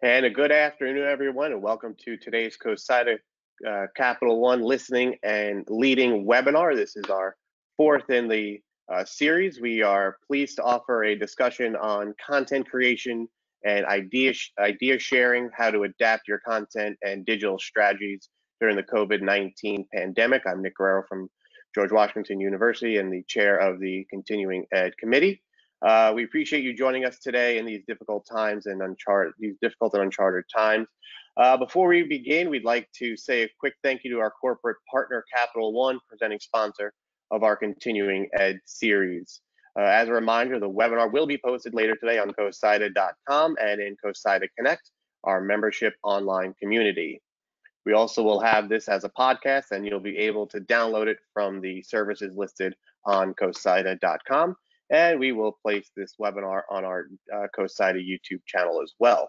And a good afternoon, everyone, and welcome to today's COSIDA Capital One Listening and Leading webinar. This is our fourth in the series. We are pleased to offer a discussion on content creation and idea sharing, how to adapt your content and digital strategies during the COVID-19 pandemic. I'm Nick Guerrero from George Washington University and the chair of the Continuing Ed Committee. We appreciate you joining us today in these difficult times and uncharted times. Before we begin, we'd like to say a quick thank you to our corporate partner, Capital One, presenting sponsor of our Continuing Ed series. As a reminder, the webinar will be posted later today on COSIDA.com and in COSIDA Connect, our membership online community. We also will have this as a podcast, and you'll be able to download it from the services listed on COSIDA.com. And we will place this webinar on our COSIDA YouTube channel as well.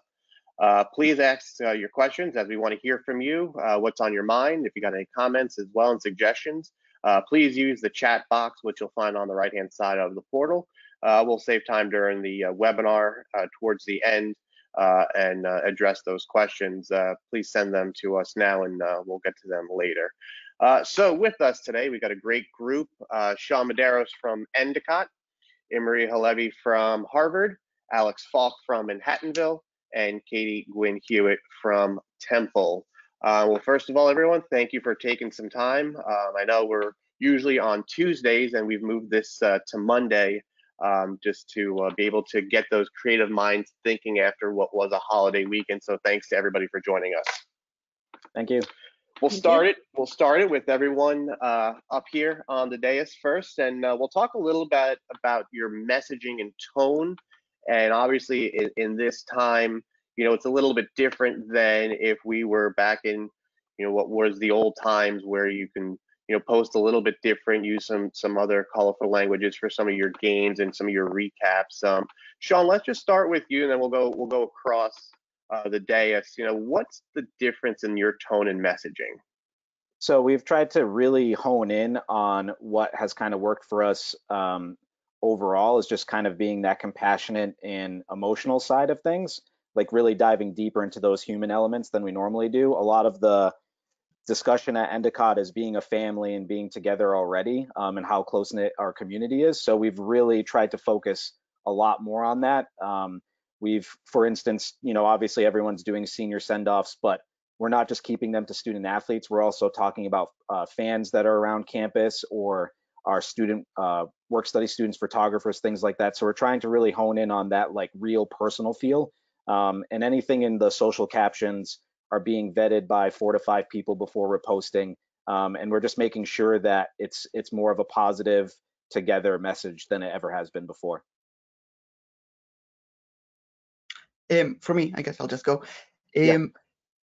Please ask your questions as we want to hear from you, what's on your mind. If you got any comments as well and suggestions, please use the chat box, which you'll find on the right-hand side of the portal. We'll save time during the webinar towards the end and address those questions. Please send them to us now and we'll get to them later. So with us today, we've got a great group, Sean Medeiros from Endicott, Imre Halevi from Harvard, Alex Falk from Manhattanville, and Katie Gwynn Hewitt from Temple. Well, first of all, everyone, thank you for taking some time. I know we're usually on Tuesdays, and we've moved this to Monday just to be able to get those creative minds thinking after what was a holiday weekend. So thanks to everybody for joining us. Thank you. We'll start it with everyone up here on the dais first, and we'll talk a little bit about your messaging and tone. And obviously, in this time, it's a little bit different than if we were back in, what was the old times where you can, post a little bit different, use some other colorful languages for some of your games and some of your recaps. Sean, let's just start with you, and then we'll go across the dais. What's the difference in your tone and messaging? So we've tried to really hone in on what has kind of worked for us overall, is just kind of being that compassionate and emotional side of things, like really diving deeper into those human elements than we normally do. A lot of the discussion at Endicott is being a family and being together already, and how close-knit our community is. So we've really tried to focus a lot more on that. For instance, obviously everyone's doing senior send-offs, but we're not just keeping them to student athletes. We're also talking about fans that are around campus, or our student work study students, photographers, things like that. So we're trying to really hone in on that like real personal feel. And anything in the social captions are being vetted by 4 to 5 people before we're posting. And we're just making sure that it's more of a positive together message than it ever has been before. For me, I guess I'll just go. Yeah.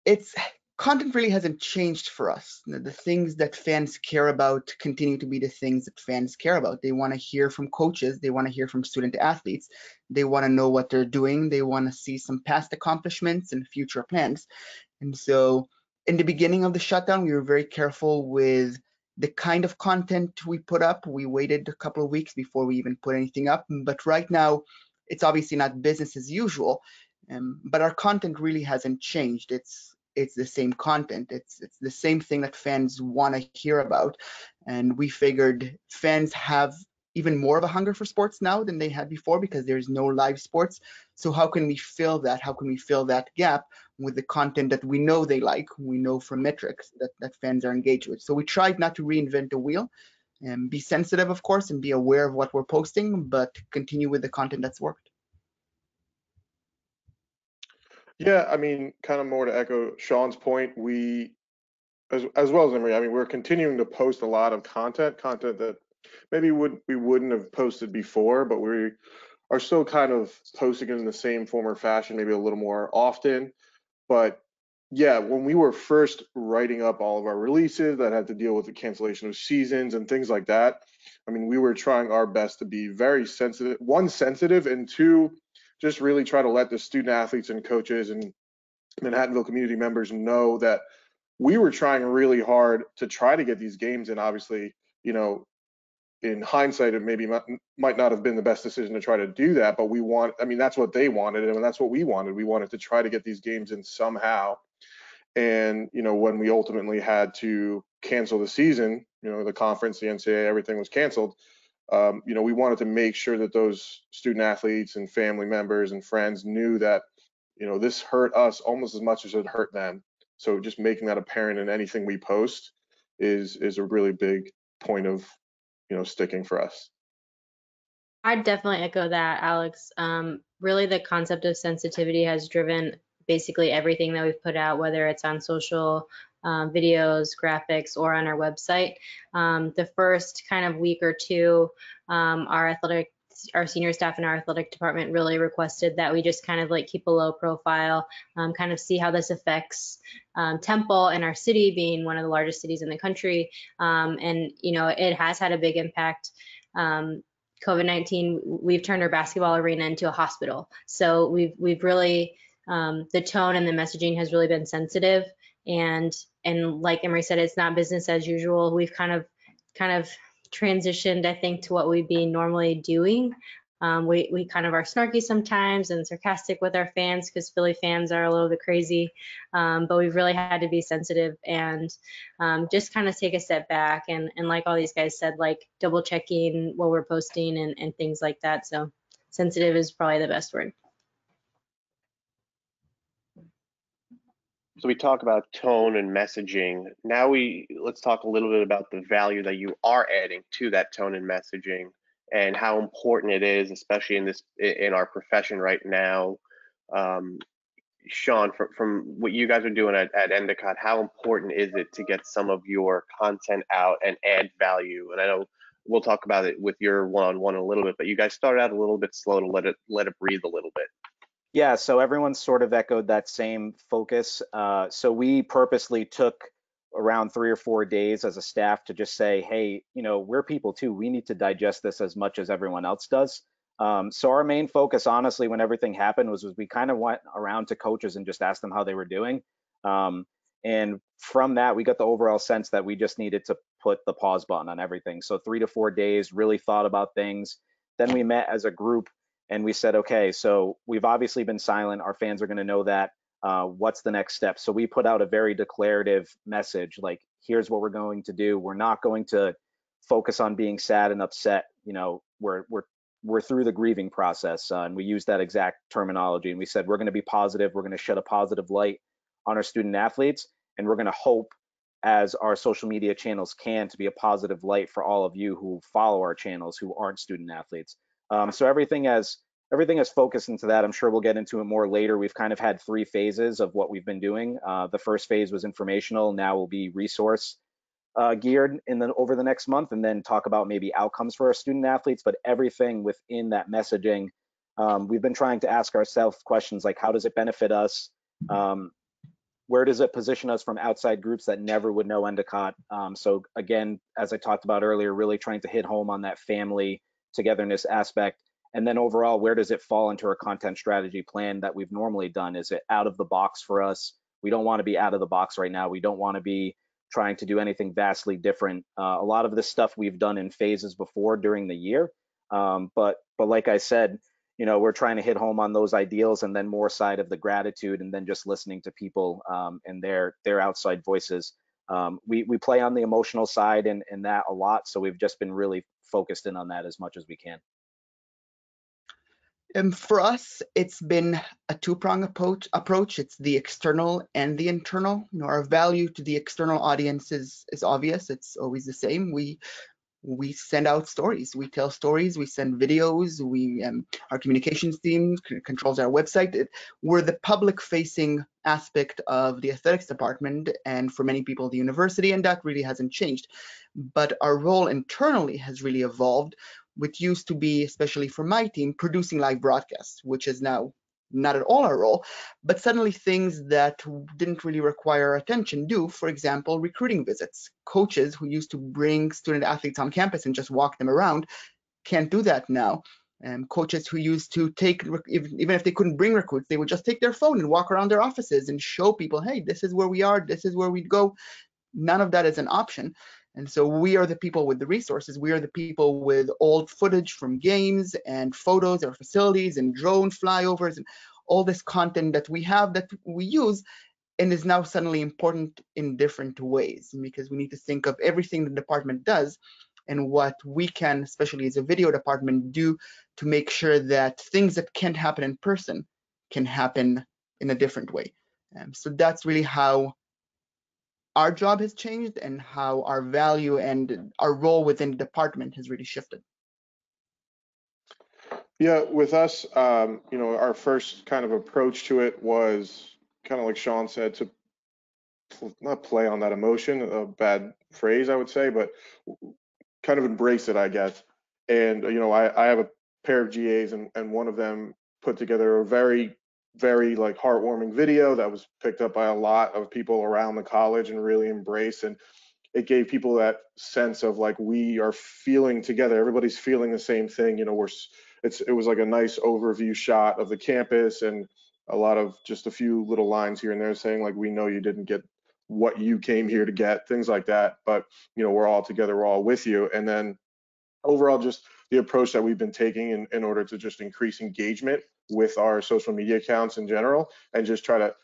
It's content really hasn't changed for us. The things that fans care about continue to be the things that fans care about. They want to hear from coaches. They want to hear from student athletes. They want to know what they're doing. They want to see some past accomplishments and future plans. And so in the beginning of the shutdown, we were very careful with the kind of content we put up. We waited a couple of weeks before we even put anything up. But right now, it's obviously not business as usual. But our content really hasn't changed. It's the same content. It's the same thing that fans want to hear about. And we figured fans have even more of a hunger for sports now than they had before, because there's no live sports. So how can we fill that? How can we fill that gap with the content that we know they like, we know from metrics that fans are engaged with? So we tried not to reinvent the wheel, and be sensitive, of course, and be aware of what we're posting, but continue with the content that's worked. Yeah, I mean, kind of more to echo Sean's point, we, as well as Emery, I mean, we're continuing to post a lot of content that maybe we wouldn't have posted before, but we are still kind of posting it in the same form or fashion, maybe a little more often. But yeah, when we were first writing up all of our releases that had to deal with the cancellation of seasons and things like that, I mean, we were trying our best to be very sensitive, sensitive, and 2, just really try to let the student athletes and coaches and Manhattanville community members know that we were trying really hard to try to get these games in. Obviously, in hindsight, it maybe might not have been the best decision to try to do that, but I mean, that's what they wanted, and that's what we wanted. We wanted to try to get these games in somehow. And, you know, when we ultimately had to cancel the season, you know, the conference, the NCAA, everything was canceled. You know, we wanted to make sure that those student athletes and family members and friends knew that, you know, this hurt us almost as much as it hurt them. So just making that apparent in anything we post is a really big point of, you know, sticking for us. I'd definitely echo that, Alex. Really, the concept of sensitivity has driven basically everything that we've put out, whether it's on social videos, graphics, or on our website. The first kind of week or two, our senior staff in our athletic department really requested that we just kind of like keep a low profile, kind of see how this affects Temple and our city being one of the largest cities in the country. And, you know, it has had a big impact. COVID-19, we've turned our basketball arena into a hospital. So we've really, the tone and the messaging has really been sensitive. And like Emery said, it's not business as usual. We've kind of transitioned, I think, to what we'd be normally doing. We kind of are snarky sometimes and sarcastic with our fans because Philly fans are a little bit crazy, but we've really had to be sensitive and just kind of take a step back and like all these guys said, like double checking what we're posting and things like that. So sensitive is probably the best word. So we talk about tone and messaging. Now let's talk a little bit about the value that you are adding to that tone and messaging and how important it is, especially in our profession right now. Sean, from what you guys are doing at Endicott, how important is it to get some of your content out and add value? And I know we'll talk about it with your one-on-one a little bit, but you guys started out a little bit slow to let it breathe a little bit. Yeah, so everyone sort of echoed that same focus. So we purposely took around 3 or 4 days as a staff to just say, hey, you know, we're people too. We need to digest this as much as everyone else does. So our main focus, honestly, when everything happened was we kind of went around to coaches and just asked them how they were doing. And from that, we got the overall sense that we just needed to put the pause button on everything. So 3 to 4 days, really thought about things. Then we met as a group and we said, okay, so we've obviously been silent. Our fans are going to know that. What's the next step? So we put out a very declarative message, like, here's what we're going to do. We're not going to focus on being sad and upset. You know, we're through the grieving process, and we use that exact terminology. And we said, we're going to be positive. We're going to shed a positive light on our student athletes, and we're going to hope, as our social media channels can, to be a positive light for all of you who follow our channels who aren't student athletes. So everything has focused into that. I'm sure we'll get into it more later. We've kind of had 3 phases of what we've been doing. The first phase was informational. Now will be resource geared over the next month, and then talk about maybe outcomes for our student athletes. But everything within that messaging, we've been trying to ask ourselves questions like, how does it benefit us? Where does it position us from outside groups that never would know Endicott? So again, as I talked about earlier, really trying to hit home on that family togetherness aspect. And then overall, where does it fall into our content strategy plan that we've normally done? Is it out of the box for us? We don't want to be out of the box right now. We don't want to be trying to do anything vastly different. A lot of this stuff we've done in phases before during the year. But like I said, you know, we're trying to hit home on those ideals, and then more side of the gratitude, and then just listening to people and their outside voices. We play on the emotional side and that a lot. So we've just been really focused in on that as much as we can. For us, it's been a 2-pronged approach. It's the external and the internal. You know, our value to the external audience is obvious. It's always the same. We send out stories. We tell stories. We send videos. Our communications team controls our website. We're the public-facing aspect of the athletics department, and for many people, the university, and that really hasn't changed. But our role internally has really evolved, which used to be, especially for my team, producing live broadcasts, which is now not at all our role, but suddenly things that didn't really require attention do. For example, recruiting visits. Coaches who used to bring student athletes on campus and just walk them around can't do that now. Coaches who used to take, even if they couldn't bring recruits, they would just take their phone and walk around their offices and show people, hey, this is where we are, this is where we'd go. None of that is an option. And so we are the people with the resources. We are the people with old footage from games and photos of facilities and drone flyovers and all this content that we have that we use and is now suddenly important in different ways, because we need to think of everything the department does and what we can, especially as a video department, do to make sure that things that can't happen in person can happen in a different way. So that's really how our job has changed and how our value and our role within the department has really shifted. Yeah, with us, our first kind of approach to it was kind of like Sean said, to not play on that emotion, a bad phrase, I would say, but kind of embrace it, I guess. And, I have a pair of GAs, and one of them put together a very, very like heartwarming video that was picked up by a lot of people around the college and really embraced. And it gave people that sense of like, we are feeling together. Everybody's feeling the same thing. It was like a nice overview shot of the campus and a lot of just a few little lines here and there saying like, we know you didn't get what you came here to get, things like that. But, we're all together, we're all with you. And then overall, just the approach that we've been taking in order to just increase engagement with our social media accounts in general, and just try to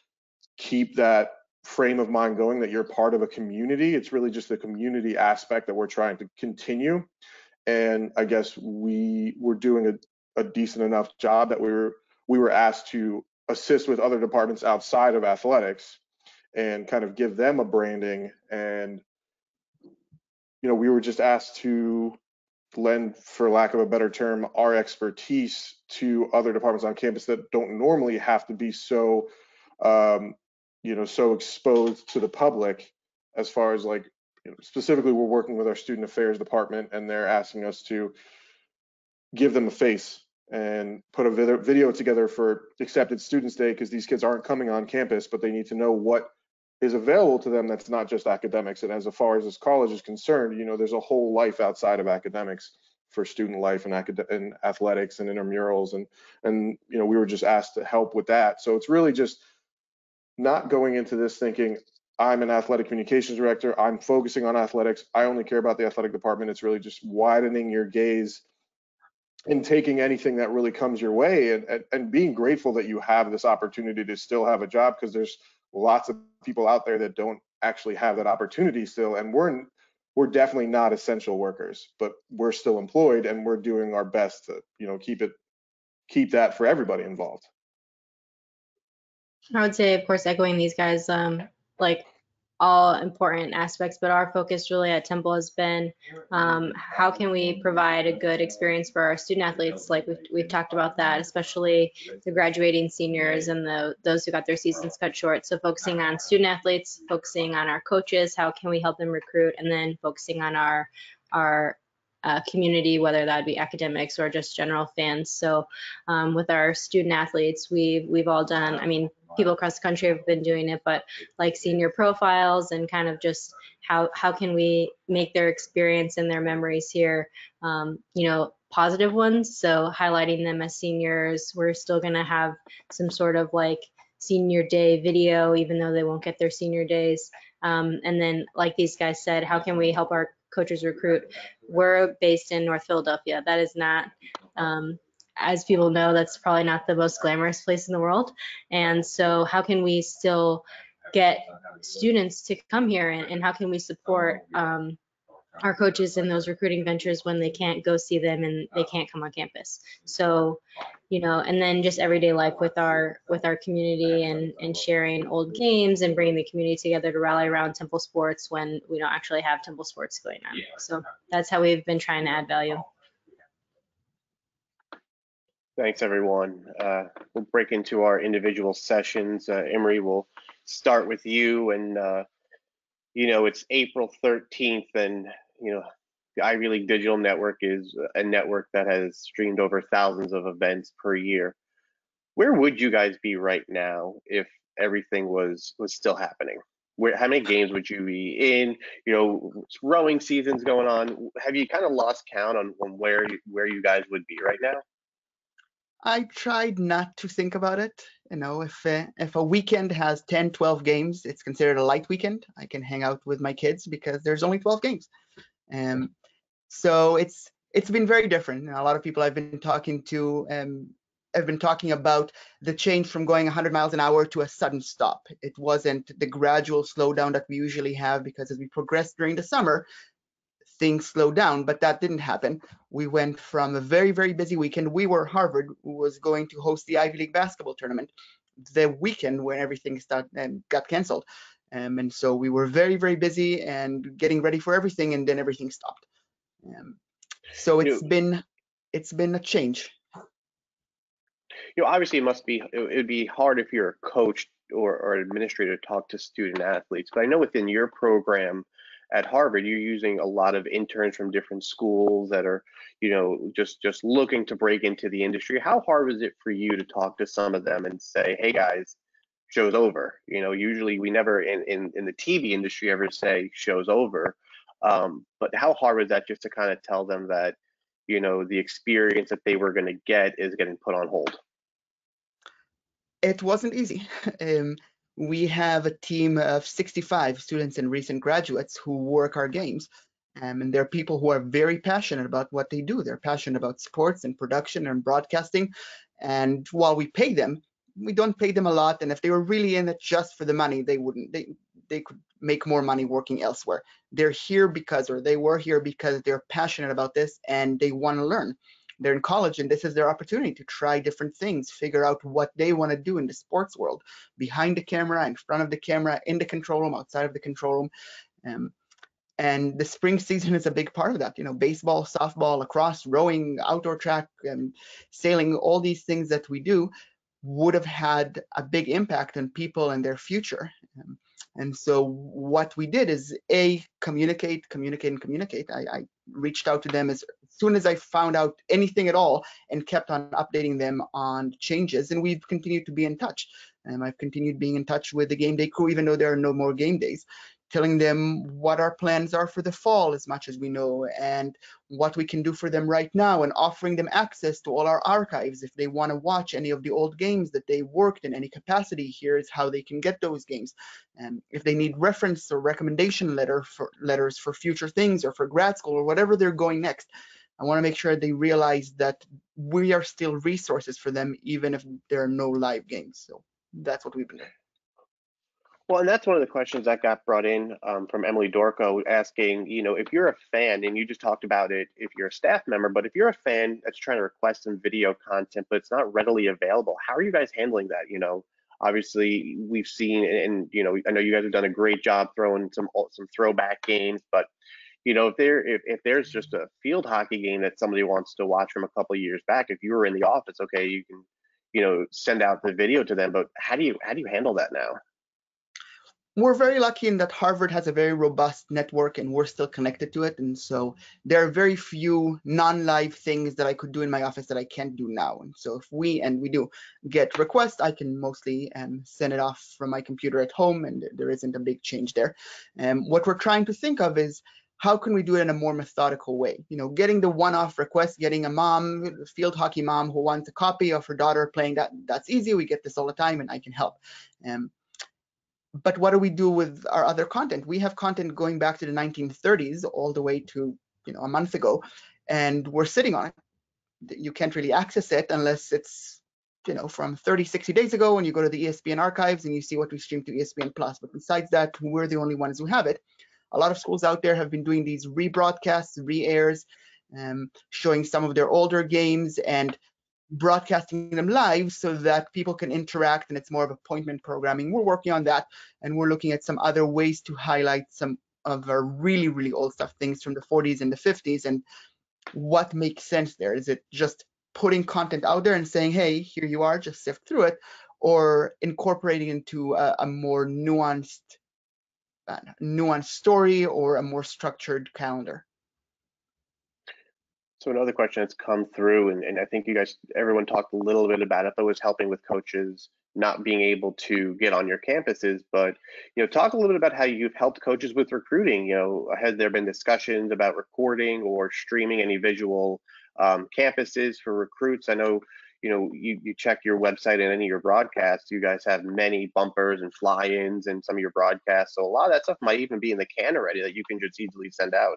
keep that frame of mind going that you're part of a community. It's really just the community aspect that we're trying to continue. And I guess we were doing a decent enough job that we were asked to assist with other departments outside of athletics and kind of give them a branding. And we were just asked to lend, for lack of a better term, our expertise to other departments on campus that don't normally have to be so so exposed to the public. As far as like, specifically, we're working with our student affairs department, and they're asking us to give them a face and put a video together for Accepted Students Day, because these kids aren't coming on campus, but they need to know what is available to them that's not just academics. And as far as this college is concerned, there's a whole life outside of academics for student life and athletics and intramurals, and we were just asked to help with that. So it's really just not going into this thinking, I'm an athletic communications director, I'm focusing on athletics, I only care about the athletic department. It's really just widening your gaze and taking anything that really comes your way, and being grateful that you have this opportunity to still have a job, because there's lots of people out there that don't actually have that opportunity still. And we're definitely not essential workers, but we're still employed, and we're doing our best to keep that for everybody involved. I would say, of course, echoing these guys, like all important aspects, but our focus really at Temple has been how can we provide a good experience for our student athletes. Like we've talked about that, especially the graduating seniors and those who got their seasons cut short. So focusing on student athletes, focusing on our coaches, how can we help them recruit, and then focusing on our community, whether that be academics or just general fans. So with our student athletes, we've all done, I mean, people across the country have been doing it, but like senior profiles and kind of just how can we make their experience and their memories here, positive ones. So highlighting them as seniors. We're still going to have some sort of like senior day video, even though they won't get their senior days. And then, like these guys said, how can we help our coaches recruit? We're based in North Philadelphia. That is not, as people know, that's probably not the most glamorous place in the world. And so how can we still get students to come here, and how can we support our coaches in those recruiting ventures when they can't go see them and they can't come on campus? So, and then just everyday life with our community, and sharing old games and bringing the community together to rally around Temple sports when we don't actually have Temple sports going on. So that's how we've been trying to add value. Thanks, everyone. We'll break into our individual sessions. Emery, we'll start with you. And, it's April 13th, and, the Ivy League Digital Network is a network that has streamed over thousands of events per year. Where would you guys be right now if everything was still happening? How many games would you be in? Rowing season's going on. Have you kind of lost count on where you guys would be right now? I tried not to think about it. If a weekend has 10, 12 games, it's considered a light weekend. I can hang out with my kids because there's only 12 games. So it's been very different. And a lot of people I've been talking to have been talking about the change from going 100 miles an hour to a sudden stop. It wasn't the gradual slowdown that we usually have, because as we progressed during the summer, things slowed down, but that didn't happen. We went from a very, very busy weekend. Harvard was going to host the Ivy League basketball tournament the weekend when everything got canceled. And so we were very, very busy and getting ready for everything, and then everything stopped. So it's been a change. Obviously it would be hard if you're a coach or administrator to talk to student athletes, but I know within your program at Harvard, you're using a lot of interns from different schools that are, just looking to break into the industry. How hard was it for you to talk to some of them and say, hey guys, show's over? Usually we never in the TV industry ever say show's over. But how hard was that just to kind of tell them that, the experience that they were going to get is getting put on hold? It wasn't easy. We have a team of 65 students and recent graduates who work our games. And they're people who are very passionate about what they do. They're passionate about sports and production and broadcasting. And while we pay them, we don't pay them a lot. And if they were really in it just for the money, they could make more money working elsewhere. They're here they were here because they're passionate about this and they want to learn. They're in college, and this is their opportunity to try different things, figure out what they want to do in the sports world, behind the camera, in front of the camera, in the control room, outside of the control room. And the spring season is a big part of that. Baseball, softball, lacrosse, rowing, outdoor track, sailing, all these things that we do would have had a big impact on people and their future. And so what we did is communicate. I reached out to them as soon as I found out anything at all, and kept on updating them on changes. And we've continued to be in touch. I've continued being in touch with the game day crew, even though there are no more game days, telling them what our plans are for the fall as much as we know, and what we can do for them right now, and offering them access to all our archives. If they want to watch any of the old games that they worked in any capacity, here's how they can get those games. And if they need reference or recommendation letters for future things, or for grad school, or whatever they're going next, I want to make sure they realize that we are still resources for them, even if there are no live games. So that's what we've been doing. Well, and that's one of the questions that got brought in from Emily Dorco, asking, if you're a fan, and you just talked about it, if you're a staff member, but if you're a fan that's trying to request some video content, but it's not readily available, how are you guys handling that? Obviously we've seen, and I know you guys have done a great job throwing some throwback games, but if there's just a field hockey game that somebody wants to watch from a couple of years back, if you were in the office, okay, you can send out the video to them, but how do you handle that now? We're very lucky in that Harvard has a very robust network, and we're still connected to it. And so there are very few non-live things that I could do in my office that I can't do now. And so if we do get requests, I can mostly send it off from my computer at home, and there isn't a big change there. What we're trying to think of is, how can we do it in a more methodical way? Getting the one-off request, getting a field hockey mom who wants a copy of her daughter playing that's easy. We get this all the time, and I can help. But what do we do with our other content? We have content going back to the 1930s all the way to a month ago, and we're sitting on it. You can't really access it unless it's from 30, 60 days ago, and you go to the ESPN archives and you see what we streamed to ESPN Plus. But besides that, we're the only ones who have it. A lot of schools out there have been doing these rebroadcasts, re-airs, showing some of their older games and broadcasting them live so that people can interact, and it's more of appointment programming. We're working on that, and we're looking at some other ways to highlight some of our really, really old stuff, things from the 40s and the 50s, and what makes sense there. Is it just putting content out there and saying, hey, here you are, just sift through it, or incorporating into a more nuanced story, or a more structured calendar? So another question that's come through, and I think everyone talked a little bit about it, but was helping with coaches not being able to get on your campuses. But talk a little bit about how you've helped coaches with recruiting. Has there been discussions about recording or streaming any visual campuses for recruits? I know you check your website and any of your broadcasts, you guys have many bumpers and fly-ins and some of your broadcasts. So a lot of that stuff might even be in the can already that you can just easily send out.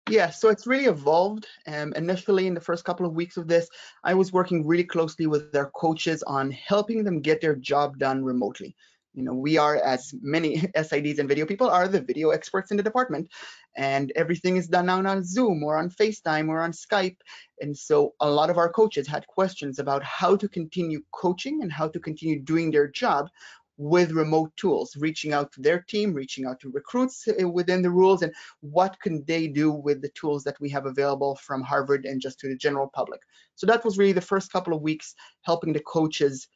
Yeah, so it's really evolved. Initially, in the first couple of weeks of this, I was working really closely with their coaches on helping them get their job done remotely. We are, as many SIDs and video people, are the video experts in the department, and everything is done now on Zoom or on FaceTime or on Skype. And so a lot of our coaches had questions about how to continue coaching and how to continue doing their job with remote tools, reaching out to their team, reaching out to recruits within the rules, and what can they do with the tools that we have available from Harvard and just to the general public. So that was really the first couple of weeks, helping the coaches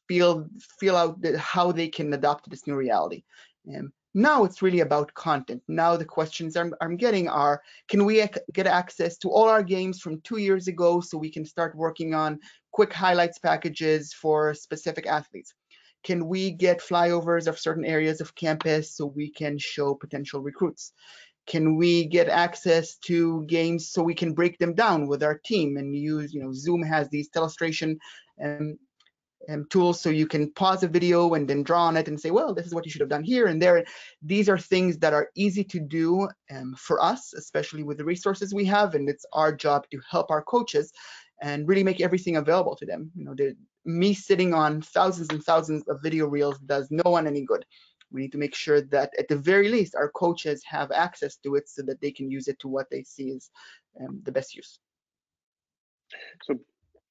feel out how they can adapt to this new reality. Now it's really about content. Now the questions I'm getting are, can we get access to all our games from 2 years ago so we can start working on quick highlights packages for specific athletes? Can we get flyovers of certain areas of campus so we can show potential recruits? Can we get access to games so we can break them down with our team and use, Zoom has these telestration tools so you can pause a video and then draw on it and say, well, this is what you should have done here and there. These are things that are easy to do for us, especially with the resources we have, and it's our job to help our coaches and really make everything available to them. Me sitting on thousands and thousands of video reels does no one any good. We need to make sure that at the very least our coaches have access to it so that they can use it to what they see is the best use. So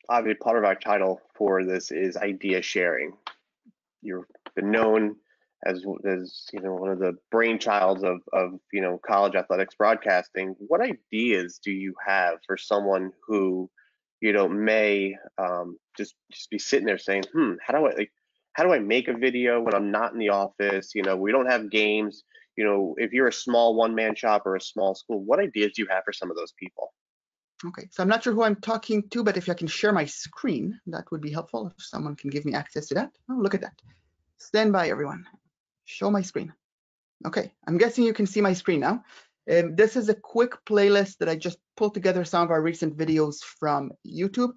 obviously part of our title for this is idea sharing. You've been known as one of the brainchilds of college athletics broadcasting. What ideas do you have for someone who may just be sitting there saying, how do I make a video when I'm not in the office? We don't have games. If you're a small one-man shop or a small school, what ideas do you have for some of those people? Okay, so I'm not sure who I'm talking to, but if I can share my screen, that would be helpful. If someone can give me access to that. Oh, look at that. Stand by, everyone. Show my screen. Okay, I'm guessing you can see my screen now. This is a quick playlist that I just pulled together some of our recent videos from YouTube,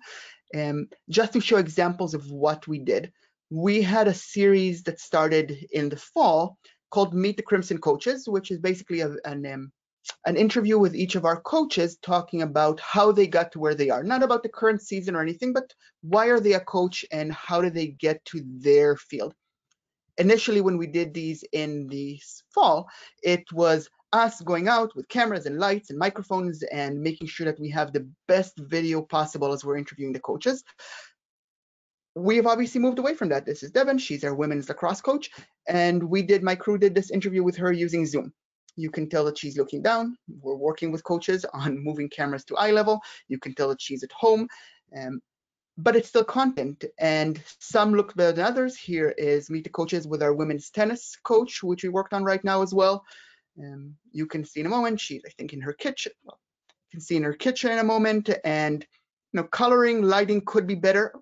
just to show examples of what we did. We had a series that started in the fall called Meet the Crimson Coaches, which is basically an interview with each of our coaches talking about how they got to where they are, not about the current season or anything, but why are they a coach and how did they get to their field. Initially, when we did these in the fall, it was us going out with cameras and lights and microphones and making sure that we have the best video possible as we're interviewing the coaches. We've obviously moved away from that. This is Devin, she's our women's lacrosse coach, and my crew did this interview with her using Zoom. You can tell that she's looking down. We're working with coaches on moving cameras to eye level. You can tell that she's at home, but it's still content, and some look better than others. Here is Meet the Coaches with our women's tennis coach, which we worked on right now as well. You can see in a moment, she's, I think, in her kitchen. Well, you can see in her kitchen in a moment, and coloring, lighting could be better.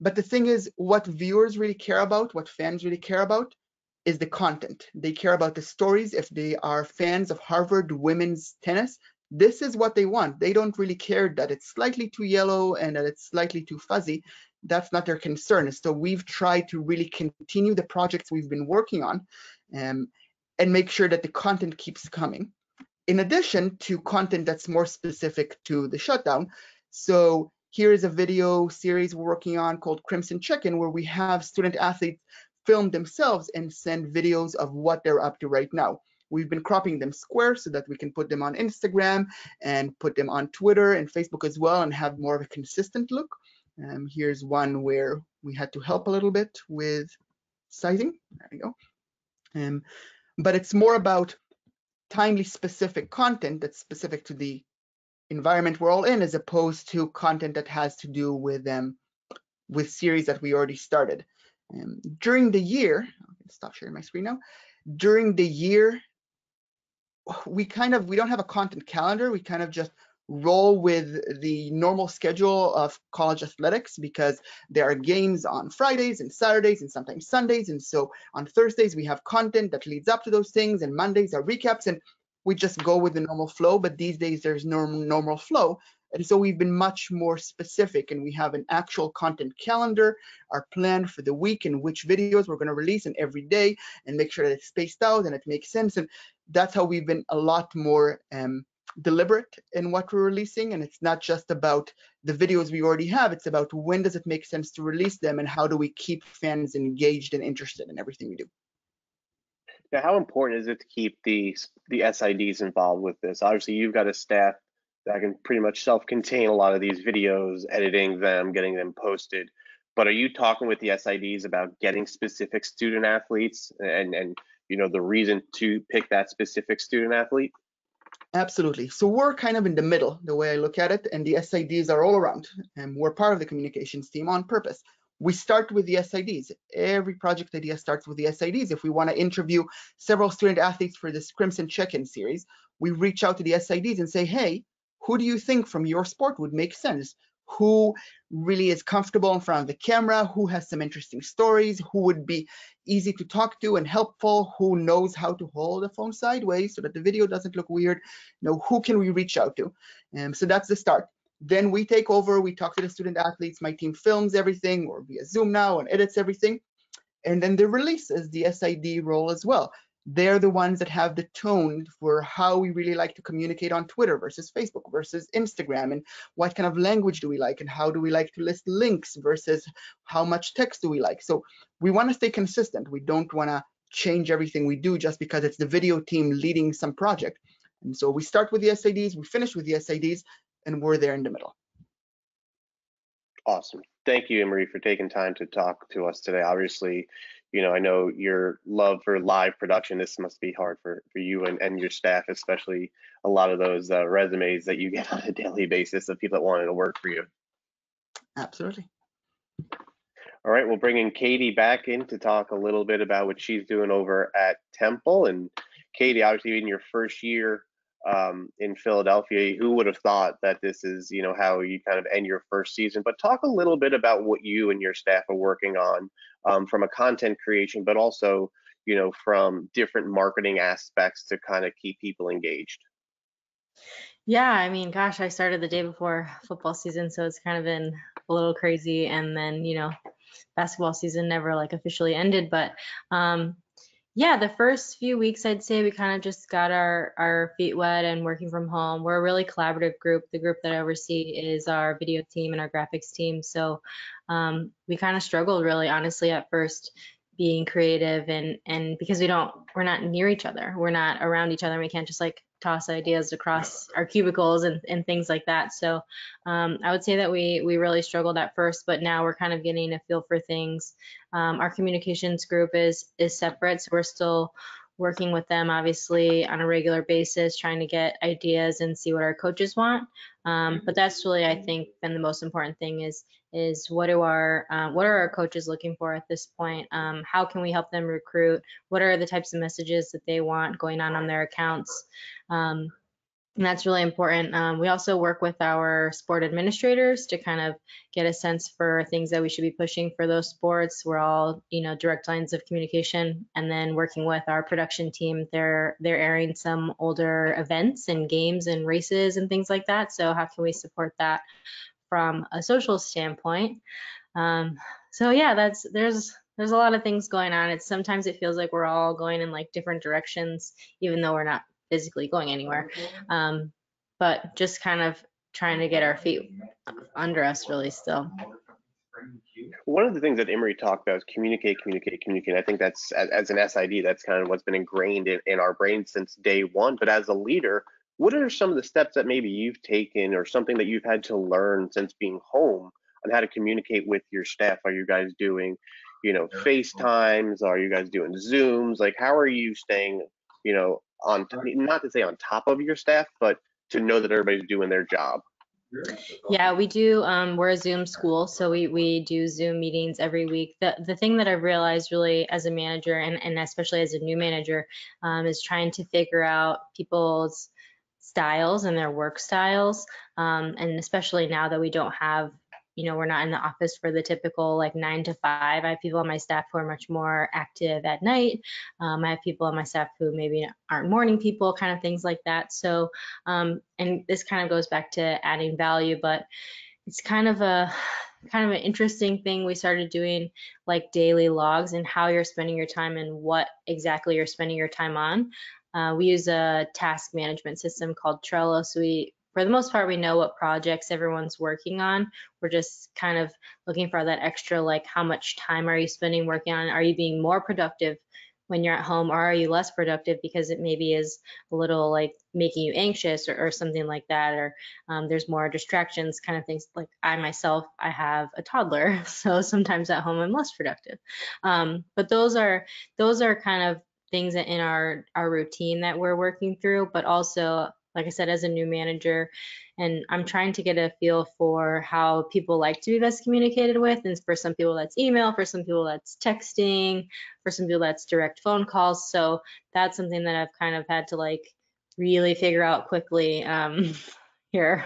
But the thing is, what viewers really care about, what fans really care about, is the content. They care about the stories. If they are fans of Harvard women's tennis, this is what they want. They don't really care that it's slightly too yellow and that it's slightly too fuzzy. That's not their concern. So we've tried to really continue the projects we've been working on and make sure that the content keeps coming. In addition to content that's more specific to the shutdown. So here is a video series we're working on called Crimson Chicken, where we have student athletes film themselves and send videos of what they're up to right now. We've been cropping them square so that we can put them on Instagram and put them on Twitter and Facebook as well and have more of a consistent look. Here's one where we had to help a little bit with sizing. There we go. But it's more about timely specific content that's specific to the environment we're all in, as opposed to content that has to do with series that we already started. During the year, I'll stop sharing my screen now. During the year, we don't have a content calendar. We kind of just roll with the normal schedule of college athletics because there are games on Fridays and Saturdays and sometimes Sundays. And so on Thursdays, we have content that leads up to those things, and Mondays are recaps. And we just go with the normal flow, but these days there's no normal flow. And so we've been much more specific, and we have an actual content calendar, our plan for the week and which videos we're going to release and every day, and make sure that it's spaced out and it makes sense. And that's how we've been a lot more deliberate in what we're releasing. And it's not just about the videos we already have, it's about when does it make sense to release them, and how do we keep fans engaged and interested in everything we do. Now, how important is it to keep the SIDs involved with this? Obviously, you've got a staff that can pretty much self-contain a lot of these videos, editing them, getting them posted. But are you talking with the SIDs about getting specific student athletes and the reason to pick that specific student athlete? Absolutely. So we're kind of in the middle, the way I look at it, and the SIDs are all around, and we're part of the communications team on purpose. We start with the SIDs. Every project idea starts with the SIDs. If we want to interview several student athletes for this Crimson Check-in series, we reach out to the SIDs and say, hey, who do you think from your sport would make sense? Who really is comfortable in front of the camera? Who has some interesting stories? Who would be easy to talk to and helpful? Who knows how to hold the phone sideways so that the video doesn't look weird? Who can we reach out to? So that's the start. Then we take over, we talk to the student athletes, my team films everything, or via Zoom now, and edits everything. And then the release is the SID role as well. They're the ones that have the tone for how we really like to communicate on Twitter versus Facebook versus Instagram, and what kind of language do we like, and how do we like to list links versus how much text do we like. So we want to stay consistent. We don't want to change everything we do just because it's the video team leading some project. And so we start with the SIDs, we finish with the SIDs, and we're there in the middle. Awesome. Thank you, Emery, for taking time to talk to us today. Obviously, I know your love for live production. This must be hard for you and your staff, especially a lot of those resumes that you get on a daily basis of people that wanted to work for you. Absolutely. All right, we'll bring in Katie back in to talk a little bit about what she's doing over at Temple. And Katie, obviously in your first year in Philadelphia, who would have thought that this is, how you kind of end your first season? But talk a little bit about what you and your staff are working on from a content creation, but also, from different marketing aspects to kind of keep people engaged. Yeah, I mean, gosh, I started the day before football season, so it's kind of been a little crazy. And then, basketball season never like officially ended, but yeah, the first few weeks, I'd say we kind of just got our feet wet and working from home. We're a really collaborative group. The group that I oversee is our video team and our graphics team. So we kind of struggled really honestly at first being creative, and because we're not near each other. We're not around each other. And we can't just like toss ideas across our cubicles and things like that. So I would say that we really struggled at first, but now we're kind of getting a feel for things. Our communications group is separate, so we're still working with them obviously on a regular basis, trying to get ideas and see what our coaches want. But that's really, I think, been the most important thing is what are our coaches looking for at this point? How can we help them recruit? What are the types of messages that they want going on their accounts? And that's really important. We also work with our sport administrators to kind of get a sense for things that we should be pushing for those sports. We're all, direct lines of communication. And then working with our production team, they're airing some older events and games and races and things like that. So how can we support that from a social standpoint? So yeah, there's a lot of things going on. Sometimes it feels like we're all going in like different directions, even though we're not physically going anywhere, but just kind of trying to get our feet under us really still. One of the things that Emery talked about is communicate. I think that's, as an SID, that's kind of what's been ingrained in our brains since day one. But as a leader, what are some of the steps that maybe you've taken or something that you've had to learn since being home on how to communicate with your staff? Are you guys doing, FaceTimes? Are you guys doing Zooms? Like, how are you staying, not to say on top of your staff, but to know that everybody's doing their job? Yeah, we do. We're a Zoom school, so we do Zoom meetings every week. The thing that I've realized really as a manager and especially as a new manager is trying to figure out people's styles and their work styles. And especially now that we don't have we're not in the office for the typical like 9 to 5. I have people on my staff who are much more active at night. I have people on my staff who maybe aren't morning people, kind of things like that. So, and this kind of goes back to adding value, but it's kind of an interesting thing. We started doing like daily logs and how you're spending your time and what exactly you're spending your time on. We use a task management system called Trello. So for the most part, we know what projects everyone's working on. We're just kind of looking for that extra, like how much time are you spending working on? Are you being more productive when you're at home, or are you less productive because it maybe is a little like making you anxious or something like that, or there's more distractions, kind of things. Like I myself, I have a toddler, so sometimes at home I'm less productive. But those are kind of things that in our routine that we're working through, but also, like I said, as a new manager, and I'm trying to get a feel for how people like to be best communicated with. And for some people that's email, for some people that's texting, for some people that's direct phone calls. So that's something that I've kind of had to like really figure out quickly here,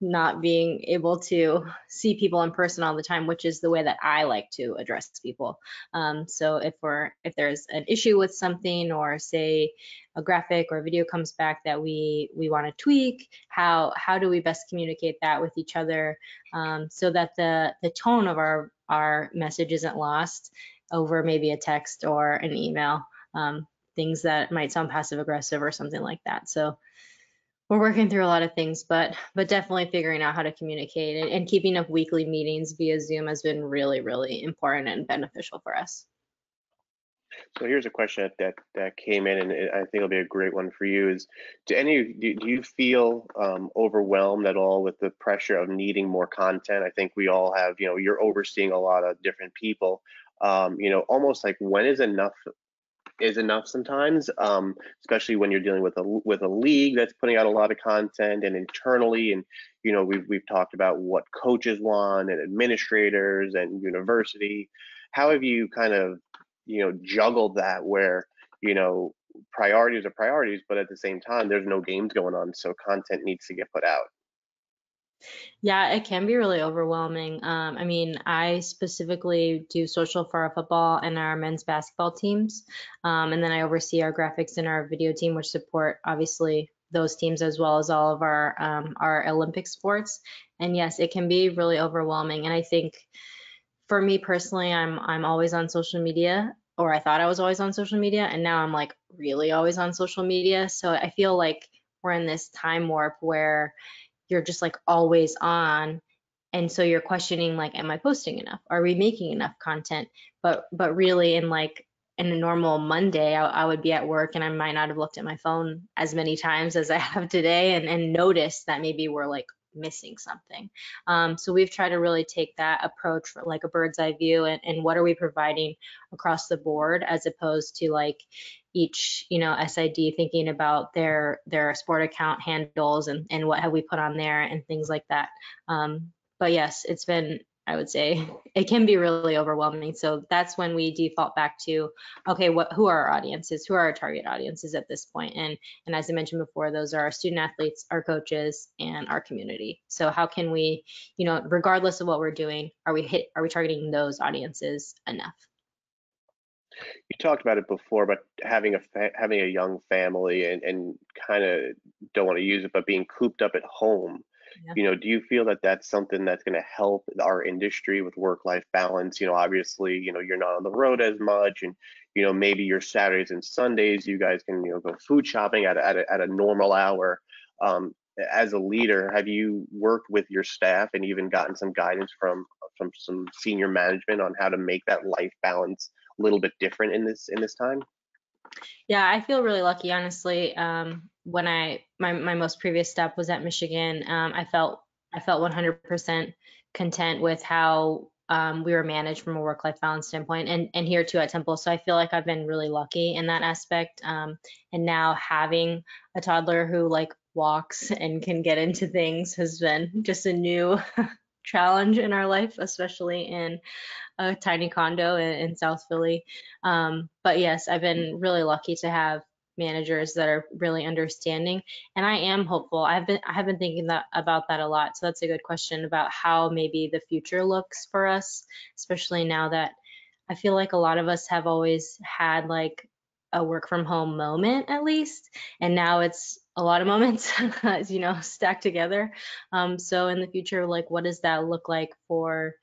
not being able to see people in person all the time, which is the way that I like to address people. So if there's an issue with something, or say a graphic or a video comes back that we want to tweak, how do we best communicate that with each other, so that the tone of our message isn't lost over maybe a text or an email, things that might sound passive aggressive or something like that. So we're working through a lot of things, but definitely figuring out how to communicate, and keeping up weekly meetings via Zoom has been really, really important and beneficial for us. So here's a question that came in, and I think it'll be a great one for you. Is do you feel overwhelmed at all with the pressure of needing more content? I think we all have. You're overseeing a lot of different people. Almost like when is enough sometimes, especially when you're dealing with a league that's putting out a lot of content, and internally, and we've talked about what coaches want, and administrators, and university. How have you kind of juggled that, where priorities are priorities, but at the same time there's no games going on, so content needs to get put out? Yeah, it can be really overwhelming. I mean, I specifically do social for our football and our men's basketball teams. And then I oversee our graphics and our video team, which support obviously those teams, as well as all of our Olympic sports. And yes, it can be really overwhelming. And I think for me personally, I'm always on social media, or I thought I was always on social media, and now I'm like really always on social media. So I feel like we're in this time warp where you're just like always on, and so you're questioning like, am I posting enough, are we making enough content? But really, in a normal Monday, I would be at work and I might not have looked at my phone as many times as I have today, and noticed that maybe we're like missing something. So we've tried to really take that approach for like a bird's eye view, and what are we providing across the board, as opposed to like each SID thinking about their sport account handles and what have we put on there and things like that. But yes, it's been, I would say, it can be really overwhelming. So that's when we default back to, okay, who are our audiences? Who are our target audiences at this point? And as I mentioned before, those are our student athletes, our coaches, and our community. So how can we, regardless of what we're doing, are we targeting those audiences enough? You talked about it before, but having a young family, and kind of don't want to use it, but being cooped up at home. Yeah. Do you feel that that's something that's going to help our industry with work-life balance? Obviously, you're not on the road as much, and maybe your Saturdays and Sundays you guys can go food shopping at a normal hour. As a leader, have you worked with your staff and even gotten some guidance from some senior management on how to make that life balance a little bit different in this time? Yeah, I feel really lucky, honestly. When my most previous step was at Michigan, I felt 100% content with how we were managed from a work-life balance standpoint, and here too at Temple. So I feel like I've been really lucky in that aspect. And now having a toddler who like walks and can get into things has been just a new challenge in our life, especially in a tiny condo in South Philly. But yes, I've been really lucky to have managers that are really understanding. And I am hopeful. I have been thinking about that a lot. So that's a good question about how maybe the future looks for us, especially now that I feel like a lot of us have always had like a work from home moment at least, and now it's a lot of moments, stacked together. So in the future, like, what does that look like for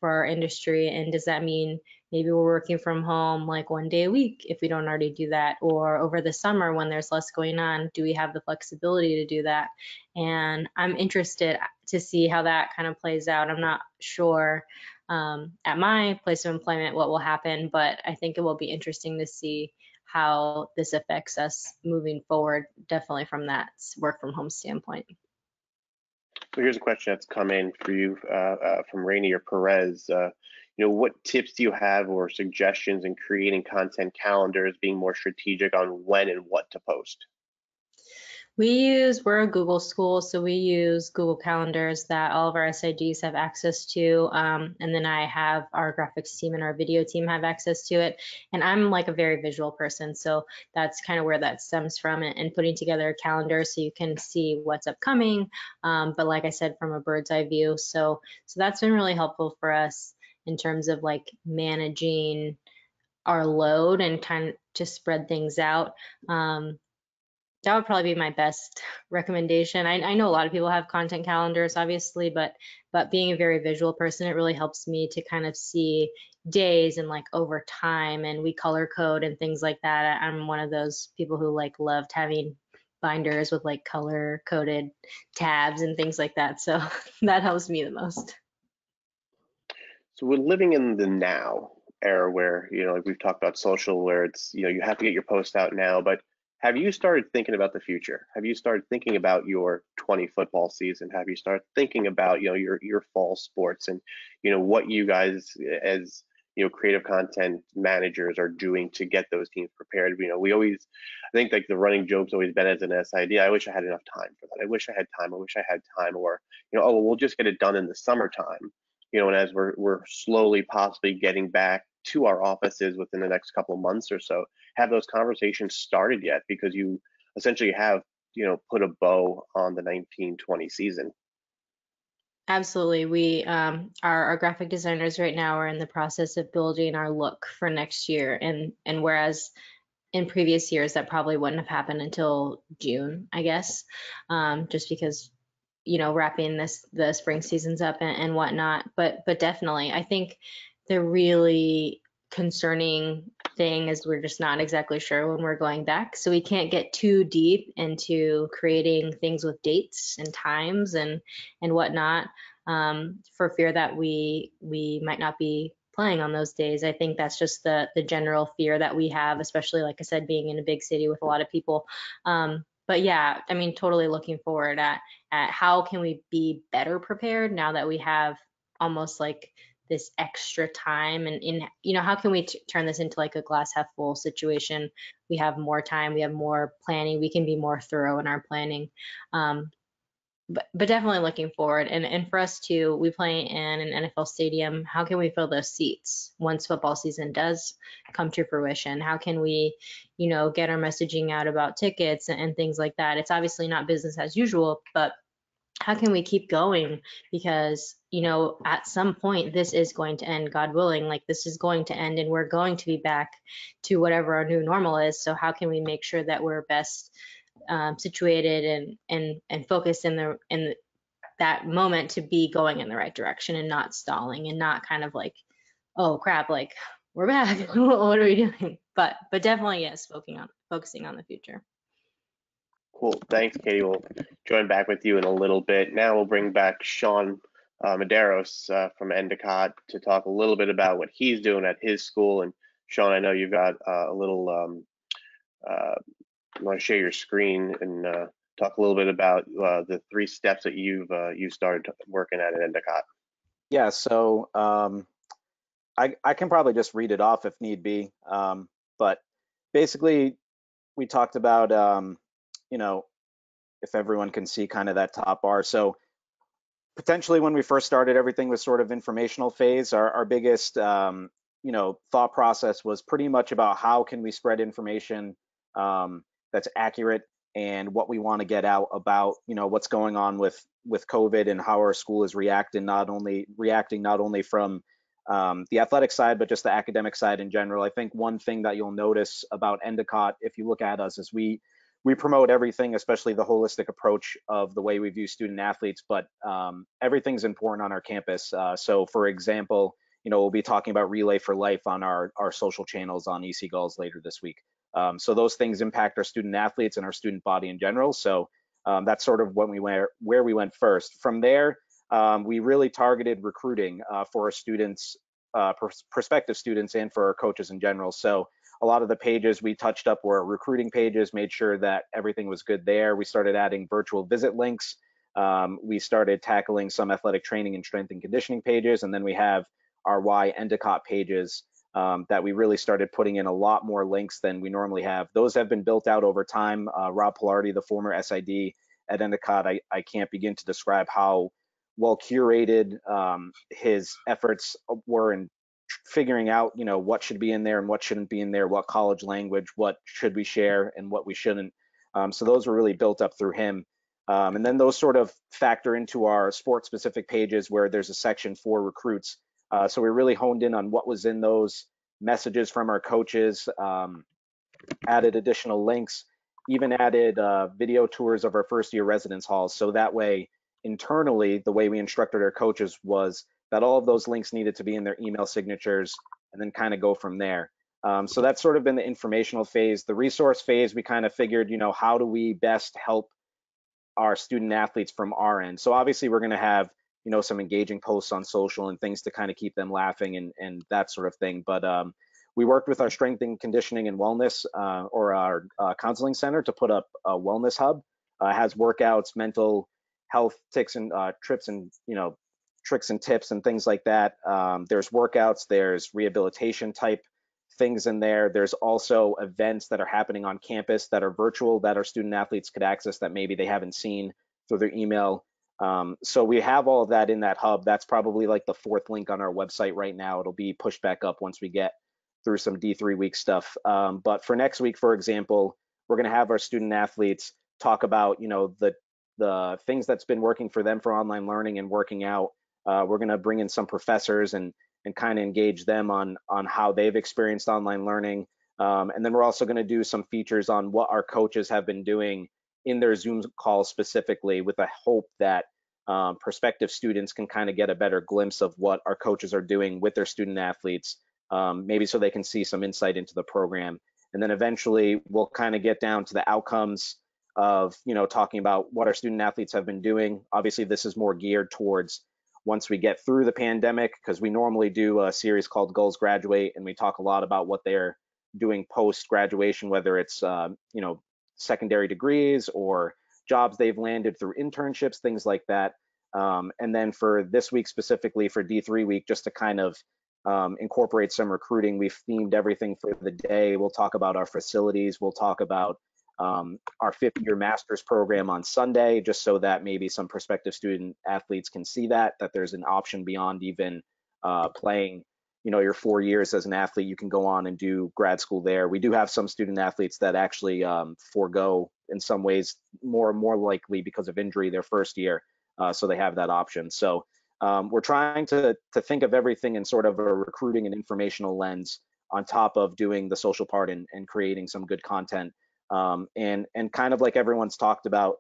our industry? And does that mean maybe we're working from home like 1 day a week if we don't already do that? Or over the summer when there's less going on, do we have the flexibility to do that? And I'm interested to see how that kind of plays out. I'm not sure at my place of employment what will happen, but I think it will be interesting to see how this affects us moving forward, definitely from that work from home standpoint. So here's a question that's come in for you from Rainier Perez. What tips do you have or suggestions in creating content calendars, being more strategic on when and what to post? We're a Google school, so we use Google Calendars that all of our SIDs have access to. And then I have our graphics team and our video team have access to it. And I'm like a very visual person, so that's kind of where that stems from, and putting together a calendar so you can see what's upcoming. But like I said, from a bird's eye view. So that's been really helpful for us in terms of like managing our load and kind of to spread things out. That would probably be my best recommendation. I know a lot of people have content calendars, obviously, but being a very visual person, it really helps me to kind of see days and like over time, and we color code and things like that. I'm one of those people who like loved having binders with like color coded tabs and things like that. So that helps me the most. So we're living in the now era where, like we've talked about social, where it's, you have to get your post out now, but have you started thinking about the future? Have you started thinking about your 20 football season? Have you started thinking about, your fall sports and, what you guys as, creative content managers are doing to get those teams prepared? We always, I think like the running joke's always been as an SID, I wish I had enough time for that. I wish I had time. I wish I had time. Or, oh, well, we'll just get it done in the summertime. And as we're slowly possibly getting back to our offices within the next couple of months or so, have those conversations started yet? Because you essentially have, put a bow on the 1920 season. Absolutely. We our graphic designers right now are in the process of building our look for next year, and whereas in previous years that probably wouldn't have happened until June, I guess, just because wrapping the spring seasons up and whatnot. But definitely, I think the really concerning thing is we're just not exactly sure when we're going back. So we can't get too deep into creating things with dates and times and whatnot, for fear that we might not be playing on those days. I think that's just the general fear that we have, especially like I said, being in a big city with a lot of people. But yeah, I mean, totally looking forward at how can we be better prepared now that we have almost like this extra time, and how can we turn this into like a glass half full situation? We have more time, we have more planning, we can be more thorough in our planning. But definitely looking forward, and for us too, we play in an NFL stadium. How can we fill those seats once football season does come to fruition? How can we, get our messaging out about tickets and things like that? It's obviously not business as usual, but how can we keep going? Because, at some point this is going to end, God willing, like this is going to end and we're going to be back to whatever our new normal is. So how can we make sure that we're best situated and focused in that moment to be going in the right direction and not stalling and not kind of like, oh crap, like we're back. What are we doing? But definitely, yes, focusing on the future. Cool. Thanks, Katie. We'll join back with you in a little bit. Now we'll bring back Sean Medeiros from Endicott to talk a little bit about what he's doing at his school. And Sean, I know you've got a little, you want to share your screen and talk a little bit about the 3 steps that you started working at Endicott. Yeah, so I can probably just read it off if need be. But basically, we talked about, if everyone can see kind of that top bar. So potentially when we first started, everything was sort of informational phase. Our biggest, thought process was pretty much about how can we spread information that's accurate and what we want to get out about, what's going on with COVID and how our school is reacting not only from the athletic side, but just the academic side in general. I think one thing that you'll notice about Endicott, if you look at us, is we promote everything, especially the holistic approach of the way we view student athletes, but everything's important on our campus. So for example, we'll be talking about Relay for Life on our social channels on EC Gulls later this week. So those things impact our student athletes and our student body in general. So that's sort of where we went first. From there, we really targeted recruiting for our students, prospective students, and for our coaches in general. So a lot of the pages we touched up were recruiting pages, made sure that everything was good there. We started adding virtual visit links. We started tackling some athletic training and strength and conditioning pages. And then we have our Why Endicott pages that we really started putting in a lot more links than we normally have. Those have been built out over time. Rob Pilardi, the former SID at Endicott, I can't begin to describe how well curated his efforts were in figuring out, what should be in there and what shouldn't be in there, what college language, what should we share and what we shouldn't. So those were really built up through him. And then those sort of factor into our sport specific pages where there's a section for recruits. So we really honed in on what was in those messages from our coaches, added additional links, even added video tours of our first year residence halls. So that way, internally, the way we instructed our coaches was that all of those links needed to be in their email signatures and then kind of go from there. So that's sort of been the informational phase. The resource phase, we kind of figured, how do we best help our student athletes from our end? So obviously we're going to have, some engaging posts on social and things to kind of keep them laughing and that sort of thing. But we worked with our strength and conditioning and wellness or our counseling center to put up a wellness hub. It has workouts, mental health tips and trips and, tricks and tips and things like that. There's workouts, there's rehabilitation type things in there. There's also events that are happening on campus that are virtual that our student athletes could access that maybe they haven't seen through their email. So we have all of that in that hub. That's probably like the fourth link on our website right now. It'll be pushed back up once we get through some D3 week stuff. But for next week, for example, we're going to have our student athletes talk about, the things that's been working for them for online learning and working out. We're going to bring in some professors and kind of engage them on how they've experienced online learning. And then we're also going to do some features on what our coaches have been doing in their Zoom calls specifically, with the hope that prospective students can kind of get a better glimpse of what our coaches are doing with their student athletes, maybe so they can see some insight into the program. And then eventually we'll kind of get down to the outcomes of, talking about what our student athletes have been doing. Obviously, this is more geared towards once we get through the pandemic, because we normally do a series called Goals Graduate, and we talk a lot about what they're doing post-graduation, whether it's, secondary degrees or jobs they've landed through internships, things like that. And then for this week specifically, for D3 week, just to kind of incorporate some recruiting, we've themed everything for the day. We'll talk about our facilities. We'll talk about our fifth-year master's program on Sunday, just so that maybe some prospective student athletes can see that there's an option beyond even playing, your 4 years as an athlete. You can go on and do grad school there. We do have some student athletes that actually forego, in some ways, more likely because of injury, their first year. So they have that option. So we're trying to think of everything in sort of a recruiting and informational lens on top of doing the social part and creating some good content. And kind of like everyone's talked about,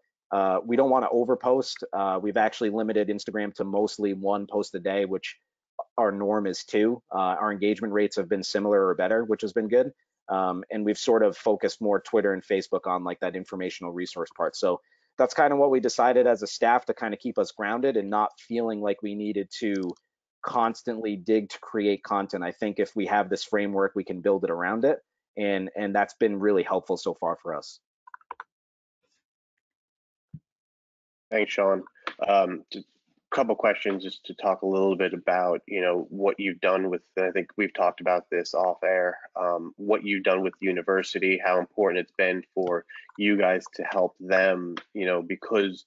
we don't want to overpost. We've actually limited Instagram to mostly one post a day, which our norm is 2. Our engagement rates have been similar or better, which has been good. And we've sort of focused more Twitter and Facebook on like that informational resource part. So that's kind of what we decided as a staff to kind of keep us grounded and not feeling like we needed to constantly dig to create content. I think if we have this framework, we can build it around it. And that's been really helpful so far for us. Thanks, Sean. Just a couple questions just to talk a little bit about, what you've done with, I think we've talked about this off air, what you've done with the university, how important it's been for you guys to help them, because,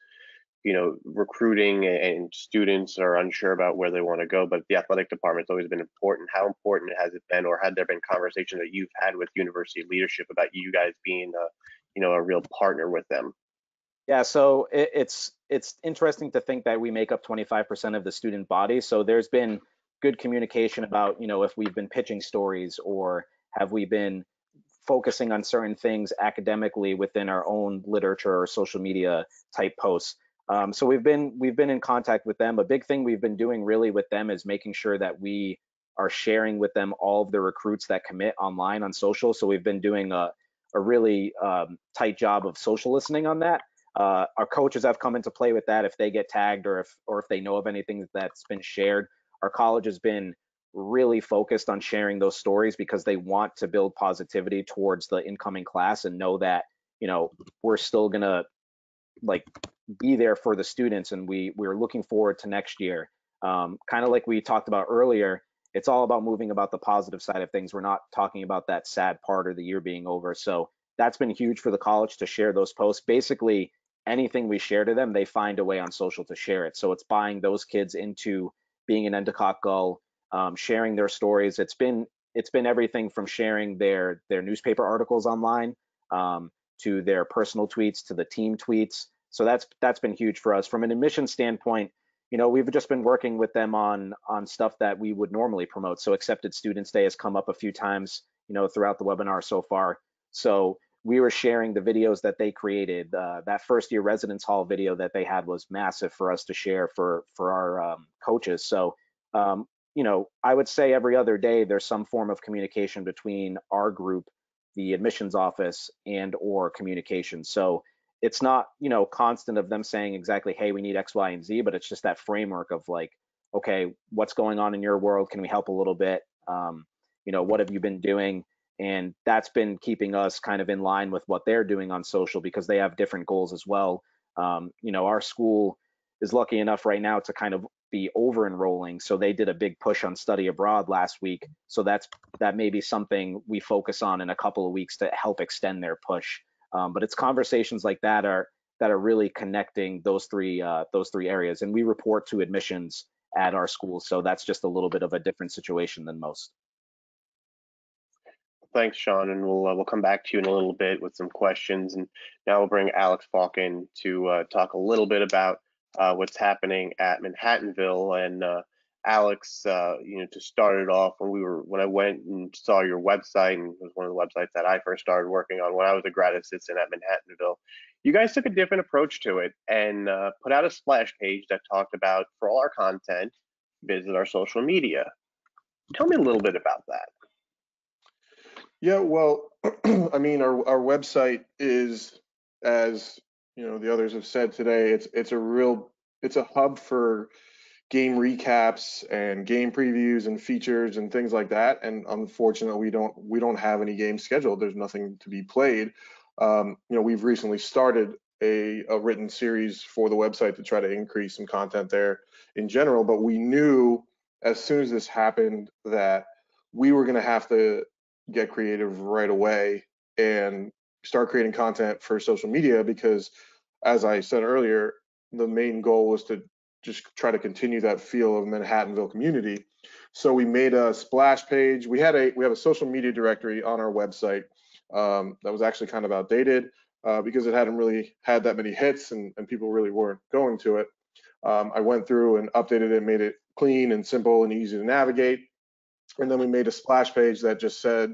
recruiting and students are unsure about where they want to go, but the athletic department's always been important. How important has it been, or had there been conversation that you've had with university leadership about you guys being a real partner with them? Yeah, so it's interesting to think that we make up 25% of the student body. So there's been good communication about, if we've been pitching stories or have we been focusing on certain things academically within our own literature or social media type posts. So we've been in contact with them. A big thing we've been doing really with them is making sure that we are sharing with them all of the recruits that commit online on social. So we've been doing a really tight job of social listening on that. Our coaches have come into play with that if they get tagged or if they know of anything that's been shared. Our college has been really focused on sharing those stories because they want to build positivity towards the incoming class and know that we're still gonna be there for the students, and we're looking forward to next year. Kind of like we talked about earlier, it's all about moving about the positive side of things. We're not talking about that sad part of the year being over. So that's been huge for the college to share those posts. Basically, anything we share to them, they find a way on social to share it. So it's buying those kids into being an Endicott Gull, sharing their stories. It's been everything from sharing their newspaper articles online, to their personal tweets, to the team tweets. So that's been huge for us. From an admission standpoint, we've just been working with them on stuff that we would normally promote. So Accepted Students Day has come up a few times, throughout the webinar so far. So we were sharing the videos that they created. That first year residence hall video that they had was massive for us to share for our coaches. So I would say every other day there's some form of communication between our group, the admissions office, and or communication. So it's not constant of them saying exactly, hey, we need X, Y, and Z, but it's just that framework of like, okay, what's going on in your world? Can we help a little bit? What have you been doing? And that's been keeping us kind of in line with what they're doing on social, because they have different goals as well. Our school is lucky enough right now to kind of be over enrolling, so they did a big push on study abroad last week. So that may be something we focus on in a couple of weeks to help extend their push. But it's conversations like that are really connecting those three areas. And we report to admissions at our school, so that's just a little bit of a different situation than most. Thanks, Sean, and we'll come back to you in a little bit with some questions. And now we'll bring Alex Falk in to talk a little bit about what's happening at Manhattanville. And Alex, to start it off, when I went and saw your website, and it was one of the websites that I first started working on when I was a grad assistant at Manhattanville, you guys took a different approach to it and put out a splash page that talked about, for all our content, visit our social media. Tell me a little bit about that. Yeah, well, I mean, our website is, as the others have said today, it's a hub for game recaps and game previews and features and things like that. And unfortunately, we don't have any games scheduled. There's nothing to be played. We've recently started a written series for the website to try to increase some content there in general. But we knew as soon as this happened that we were going to have to get creative right away and start creating content for social media, because as I said earlier, the main goal was to just try to continue that feel of Manhattanville community. So we made a splash page. We have a social media directory on our website that was actually kind of outdated because it hadn't really had that many hits and people really weren't going to it. I went through and updated it, made it clean and simple and easy to navigate. And then we made a splash page that just said,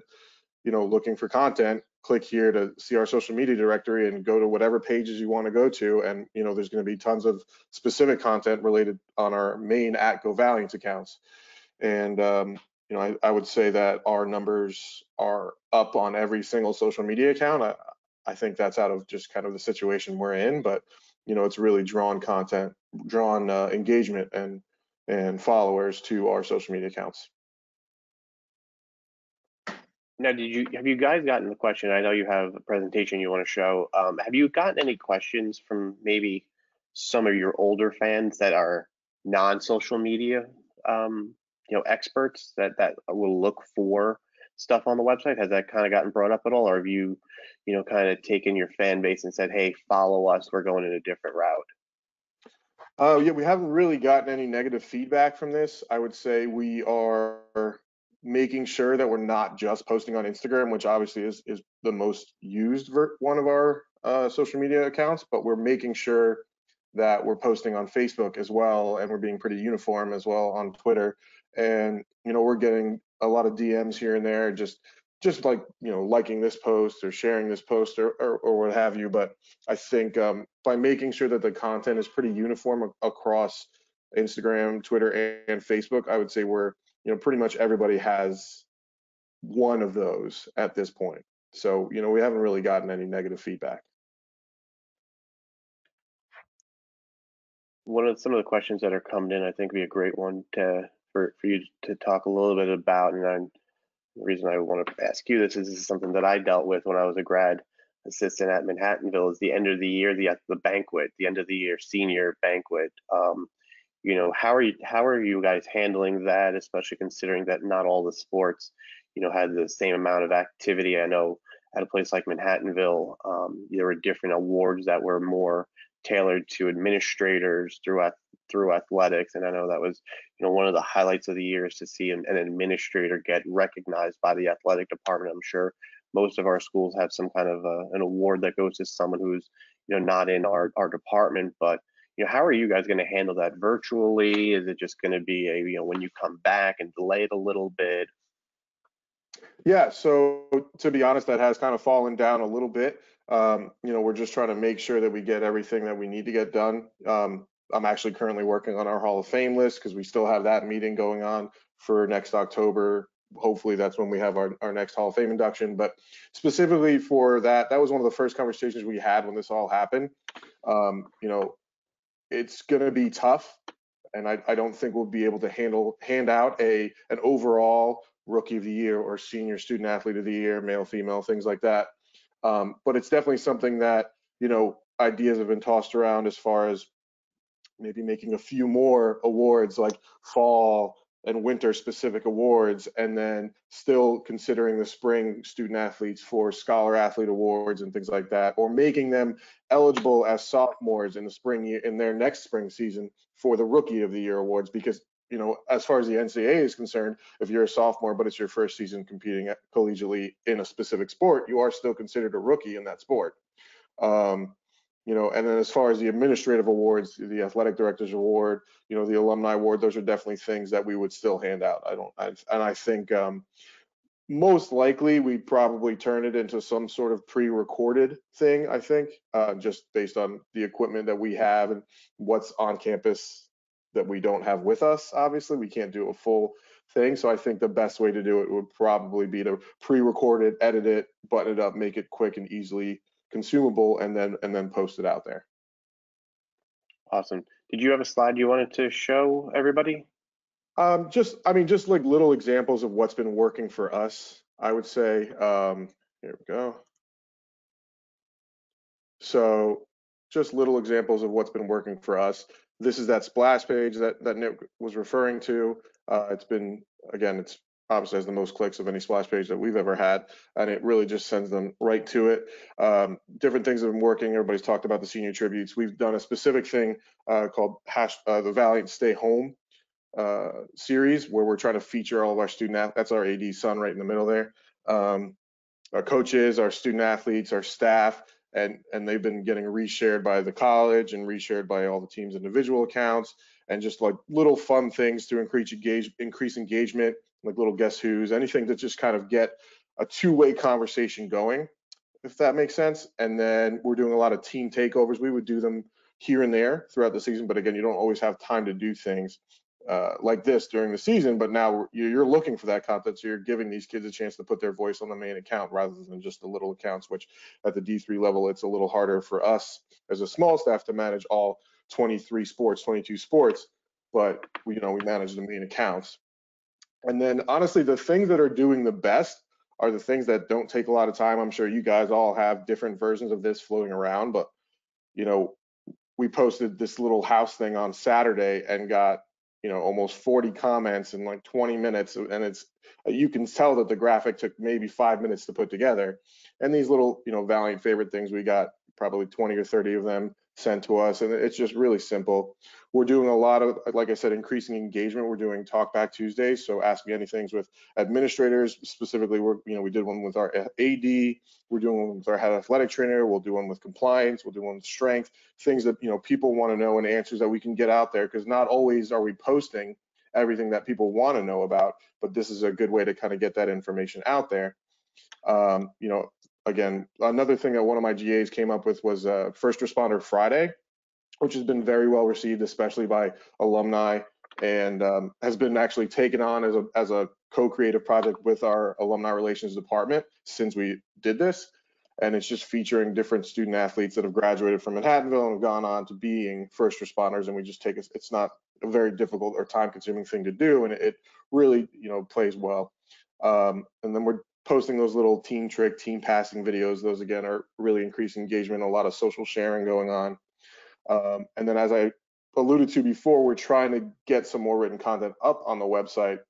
looking for content, click here to see our social media directory and go to whatever pages you want to go to. And, there's going to be tons of specific content related on our main @GoValiant accounts. And, I would say that our numbers are up on every single social media account. I think that's out of just kind of the situation we're in, but, it's really drawn engagement and followers to our social media accounts. Now, have you guys gotten the question? I know you have a presentation you want to show. Have you gotten any questions from maybe some of your older fans that are non-social media, experts that will look for stuff on the website? Has that kind of gotten brought up at all, or have you, kind of taken your fan base and said, "Hey, follow us. We're going in a different route"? Yeah, we haven't really gotten any negative feedback from this. I would say we are making sure that we're not just posting on Instagram, which obviously is the most used one of our social media accounts, but we're making sure that we're posting on Facebook as well, and we're being pretty uniform as well on Twitter. And we're getting a lot of DMs here and there, just like liking this post or sharing this post or what have you. But I think by making sure that the content is pretty uniform across Instagram, Twitter, and Facebook, I would say we're pretty much everybody has one of those at this point. So we haven't really gotten any negative feedback. Some of the questions that are coming in, I think, would be a great one for you to talk a little bit about. And the reason I want to ask you this is something that I dealt with when I was a grad assistant at Manhattanville. Is the end of the year, the banquet, the end of the year senior banquet. How are you guys handling that, especially considering that not all the sports had the same amount of activity? I know at a place like Manhattanville, there were different awards that were more tailored to administrators through athletics, and I know that was one of the highlights of the year is to see an administrator get recognized by the athletic department. I'm sure most of our schools have some kind of an award that goes to someone who's not in our department. But how are you guys going to handle that virtually? Is it just going to be a when you come back and delay it a little bit? Yeah, so to be honest, that has kind of fallen down a little bit. We're just trying to make sure that we get everything that we need to get done. I'm actually currently working on our Hall of Fame list because we still have that meeting going on for next October. Hopefully that's when we have our next Hall of Fame induction. But specifically for that was one of the first conversations we had when this all happened. It's going to be tough, and I don't think we'll be able to hand out an overall Rookie of the Year or Senior Student Athlete of the Year, male, female, things like that. But it's definitely something that ideas have been tossed around as far as maybe making a few more awards, like fall and winter specific awards, and then still considering the spring student athletes for scholar athlete awards and things like that, or making them eligible as sophomores in the spring year, in their next spring season, for the Rookie of the Year awards. Because as far as the NCAA is concerned, if you're a sophomore but it's your first season competing collegiately in a specific sport, you are still considered a rookie in that sport. And then as far as the administrative awards, the athletic director's award, the alumni award, those are definitely things that we would still hand out. I think most likely we'd probably turn it into some sort of pre-recorded thing, I think, just based on the equipment that we have and what's on campus that we don't have with us. Obviously, we can't do a full thing. So I think the best way to do it would probably be to pre-record it, edit it, button it up, make it quick and easily consumable, and then post it out there. Awesome. Did you have a slide you wanted to show everybody? Just like little examples of what's been working for us, I would say. Here we go. So just little examples of what's been working for us. This is that splash page that Nick was referring to. It's obviously has the most clicks of any splash page that we've ever had, and it really just sends them right to it. Different things have been working. Everybody's talked about the senior tributes. We've done a specific thing called the Valiant Stay Home series, where we're trying to feature all of our student athletes. That's our AD son right in the middle there. Our coaches, our student athletes, our staff, and they've been getting reshared by the college and reshared by all the team's individual accounts, and just like little fun things to increase engagement, like little guess who's, anything to just kind of get a two-way conversation going, if that makes sense. And then we're doing a lot of team takeovers. We would do them here and there throughout the season, but again, you don't always have time to do things like this during the season. But now you're looking for that content, so you're giving these kids a chance to put their voice on the main account rather than just the little accounts, which at the D3 level, it's a little harder for us as a small staff to manage all 22 sports, but we manage the main accounts. And then honestly, the things that are doing the best are the things that don't take a lot of time. I'm sure you guys all have different versions of this floating around, but we posted this little house thing on Saturday and got almost 40 comments in like 20 minutes, and you can tell that the graphic took maybe 5 minutes to put together. And these little Valiant favorite things, we got probably 20 or 30 of them sent to us, and it's just really simple. We're doing a lot of, like I said, increasing engagement. We're doing Talk Back Tuesdays, so Ask Me Anythings with administrators. Specifically, we did one with our AD. We're doing one with our head athletic trainer. We'll do one with compliance. We'll do one with strength. Things that people want to know and answers that we can get out there, because not always are we posting everything that people want to know about, but this is a good way to kind of get that information out there. Again, another thing that one of my GAs came up with was First Responder Friday, which has been very well received, especially by alumni, and has been actually taken on as a co-creative project with our alumni relations department since we did this. And it's just featuring different student athletes that have graduated from Manhattanville and have gone on to being first responders. And we just take it's not a very difficult or time-consuming thing to do, and it really plays well. And then we're posting those little team trick, team passing videos. Those again are really increasing engagement, a lot of social sharing going on. And then, as I alluded to before, we're trying to get some more written content up on the website,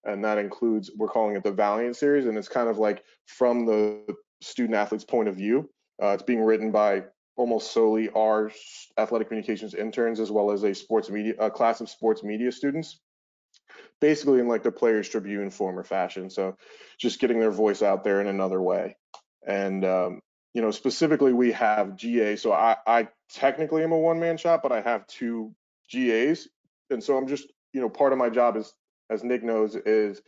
and that includes, we're calling it the Valiant series, and it's kind of like from the student athlete's point of view. It's being written by almost solely our athletic communications interns, as well as a class of sports media students, basically in like the Players Tribune form or fashion. So just getting their voice out there in another way. And specifically we have GA. So I technically am a one-man shop, but I have 2 GAs. And so I'm just, part of my job is, as Nick knows, is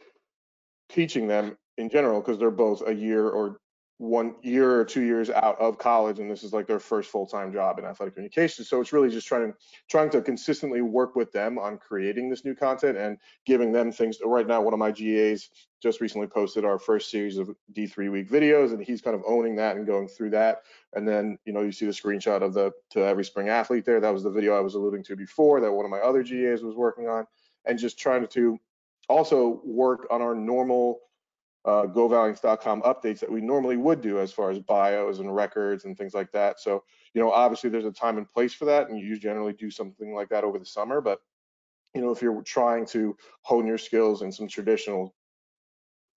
teaching them in general, because they're both a year or 1 year or 2 years out of college, and this is like their first full-time job in athletic communications. So it's really just trying to consistently work with them on creating this new content and giving them things. Right now, one of my GAs just recently posted our first series of D3 week videos, and he's kind of owning that and going through that. And then you see the screenshot of the To Every Spring Athlete there. That was the video I was alluding to before that one of my other GAs was working on, and just trying to also work on our normal govaliants.com updates that we normally would do, as far as bios and records and things like that. So, obviously there's a time and place for that, and you generally do something like that over the summer. But, if you're trying to hone your skills in some traditional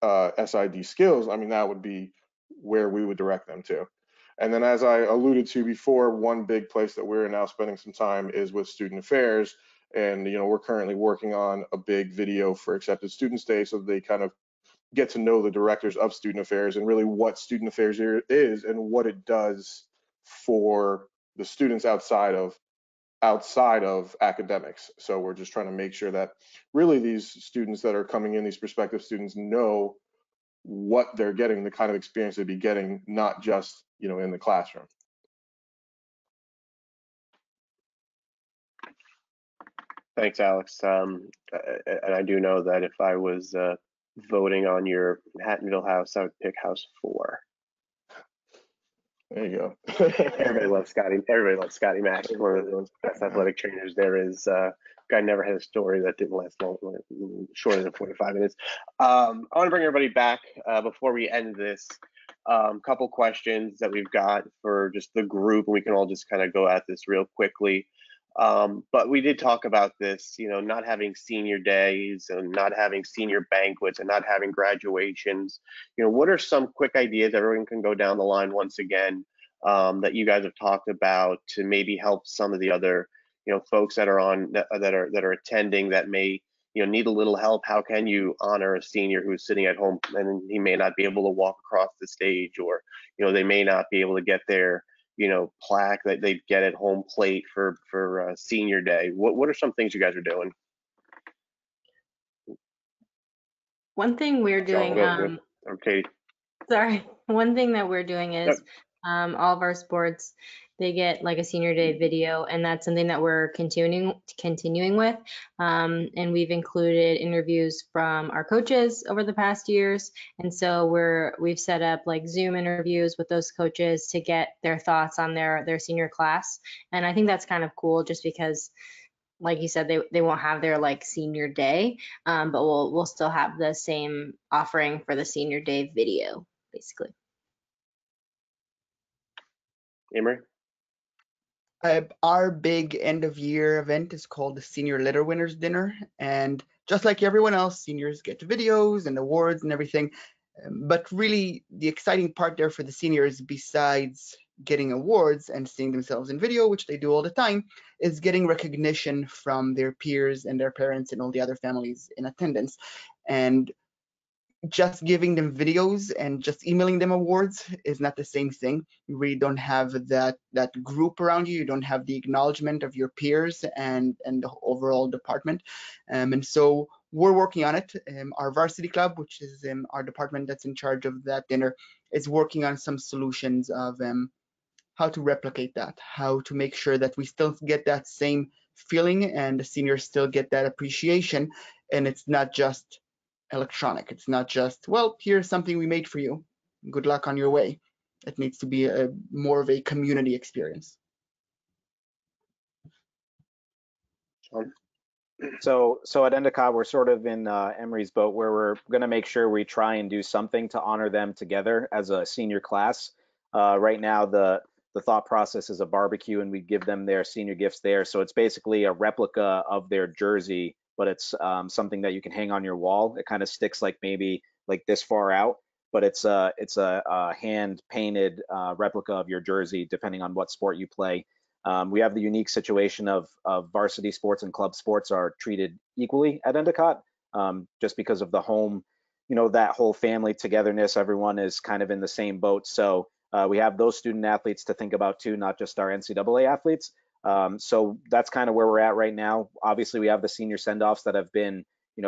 SID skills, I mean, that would be where we would direct them to. And then, as I alluded to before, one big place that we're now spending some time is with student affairs. And, we're currently working on a big video for Accepted Students Day, so they kind of get to know the directors of student affairs and really what student affairs is and what it does for the students outside of academics. So we're just trying to make sure that really these students that are coming in, these prospective students, know what they're getting, the kind of experience they'd be getting, not just in the classroom. Thanks, Alex. And I do know that if I was voting on your Hattonville house, I would pick house 4. There you go. Everybody loves Scotty. Everybody loves Scotty Mack. One of the best athletic trainers there is. Guy never had a story that didn't last long, shorter than 45 minutes. I want to bring everybody back before we end this. Couple questions that we've got for just the group, and we can all just kind of go at this real quickly. But we did talk about this, not having senior days and not having senior banquets and not having graduations. What are some quick ideas everyone can go down the line once again that you guys have talked about to maybe help some of the other, folks that are on that are attending that may, need a little help? How can you honor a senior who's sitting at home and he may not be able to walk across the stage, or, they may not be able to get their plaque that they get at home plate for senior day? What are some things you guys are doing? One thing we're doing, okay. Sorry, one thing that we're doing is all of our sports, they get like a senior day video, and that's something that we're continuing with. And we've included interviews from our coaches over the past years. And so we've set up like Zoom interviews with those coaches to get their thoughts on their senior class. And I think that's kind of cool, just because, like you said, they won't have their like senior day, but we'll still have the same offering for the senior day video, basically. Emery? Our big end of year event is called the Senior Letter Winners Dinner. And just like everyone else, seniors get videos and awards and everything. But really, the exciting part there for the seniors, besides getting awards and seeing themselves in video, which they do all the time, is getting recognition from their peers and their parents and all the other families in attendance. And just giving them videos and just emailing them awards is not the same thing. You really don't have that group around you. You don't have the acknowledgement of your peers and the overall department. And so we're working on it. Our varsity club, which is our department that's in charge of that dinner, is working on some solutions of how to replicate that, how to make sure that we still get that same feeling and the seniors still get that appreciation, and it's not just electronic. It's not just, well, here's something we made for you. Good luck on your way. It needs to be more of a community experience. So at Endicott, we're sort of in Emery's boat where we're going to make sure we try and do something to honor them together as a senior class. Right now, the thought process is a barbecue, and we give them their senior gifts there. So it's basically a replica of their jersey, but it's something that you can hang on your wall. It kind of sticks like maybe like this far out, but it's a hand painted replica of your jersey, depending on what sport you play. We have the unique situation of varsity sports and club sports are treated equally at Endicott, just because of the home, that whole family togetherness. Everyone is kind of in the same boat. So we have those student athletes to think about too, not just our NCAA athletes. So that's kind of where we're at right now. Obviously, we have the senior send-offs that have been,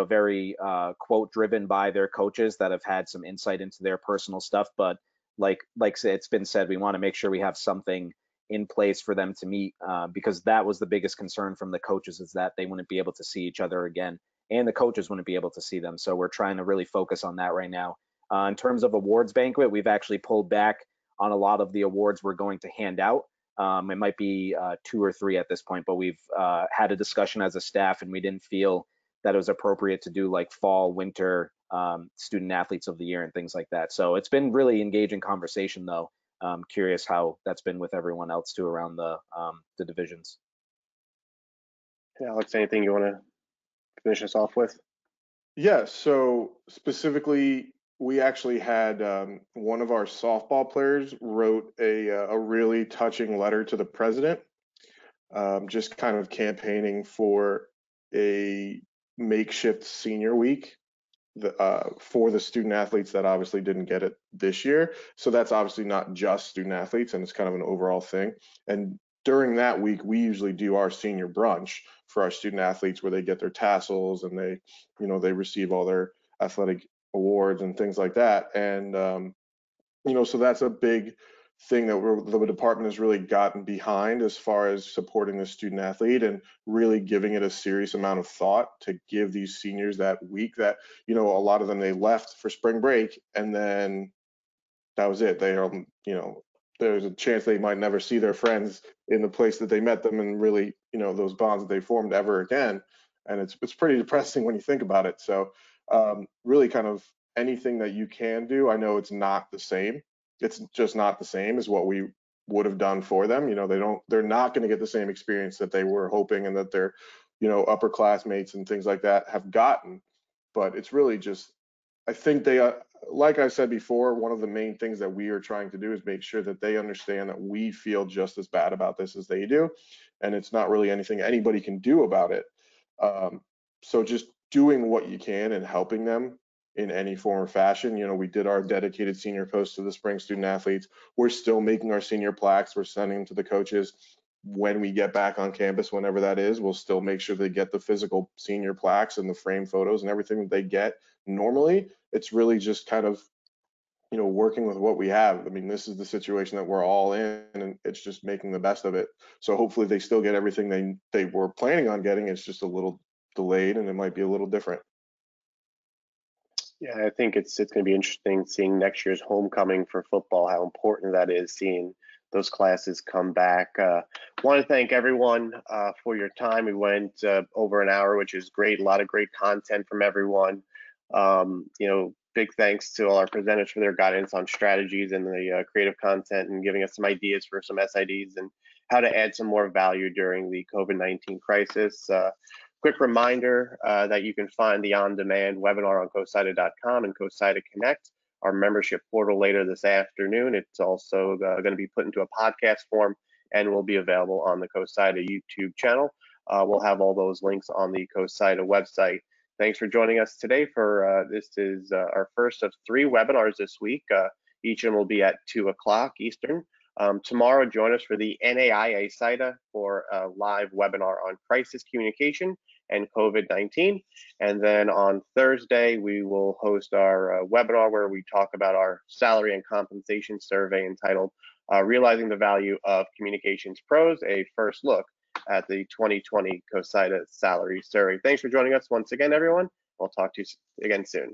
very quote driven by their coaches that have had some insight into their personal stuff. But like it's been said, we want to make sure we have something in place for them to meet, because that was the biggest concern from the coaches, is that they wouldn't be able to see each other again, and the coaches wouldn't be able to see them. So we're trying to really focus on that right now. In terms of awards banquet, we've actually pulled back on a lot of the awards we're going to hand out. It might be 2 or 3 at this point, but we've had a discussion as a staff, and we didn't feel that it was appropriate to do like fall, winter student athletes of the year and things like that. So it's been really engaging conversation though. I'm curious how that's been with everyone else too around the divisions. Alex, anything you want to finish us off with? Yeah, so specifically, we actually had one of our softball players wrote a really touching letter to the president, just kind of campaigning for a makeshift senior week for the student athletes that obviously didn't get it this year. So that's obviously not just student athletes, and it's kind of an overall thing. And during that week, we usually do our senior brunch for our student athletes, where they get their tassels and they receive all their athletic awards and things like that. And so that's a big thing that the department has really gotten behind as far as supporting the student athlete and really giving it a serious amount of thought to give these seniors that week that, a lot of them, they left for spring break and then that was it. They are, there's a chance they might never see their friends in the place that they met them and really, those bonds that they formed ever again. And it's pretty depressing when you think about it. So really kind of anything that you can do. I know it's not the same. It's just not the same as what we would have done for them. They're not going to get the same experience that they were hoping and that their, upper classmates and things like that have gotten. But it's really just, I think they, like I said before, one of the main things that we are trying to do is make sure that they understand that we feel just as bad about this as they do. And it's not really anything anybody can do about it. So just doing what you can and helping them in any form or fashion. We did our dedicated senior post to the spring student athletes. We're still making our senior plaques. We're sending them to the coaches. When we get back on campus, whenever that is, we'll still make sure they get the physical senior plaques and the frame photos and everything that they get normally. It's really just kind of, working with what we have. I mean, this is the situation that we're all in, and it's just making the best of it. So hopefully they still get everything they were planning on getting. It's just a little delayed, and it might be a little different. Yeah, I think it's going to be interesting seeing next year's homecoming for football, how important that is, seeing those classes come back. Want to thank everyone for your time. We went over an hour, which is great. A lot of great content from everyone. Big thanks to all our presenters for their guidance on strategies and the creative content and giving us some ideas for some SIDs and how to add some more value during the COVID-19 crisis. Quick reminder that you can find the on-demand webinar on CoSIDA.com and CoSIDA Connect our membership portal later this afternoon. It's also going to be put into a podcast form and will be available on the COSIDA YouTube channel. We'll have all those links on the COSIDA website. Thanks for joining us today for this is our first of 3 webinars this week. Each of them will be at 2 o'clock Eastern. Tomorrow, join us for the NAIA SIDA for a live webinar on crisis communication and COVID-19. And then on Thursday, we will host our webinar where we talk about our salary and compensation survey entitled Realizing the Value of Communications Pros, a first look at the 2020 COSIDA salary survey. Thanks for joining us once again, everyone. We'll talk to you again soon.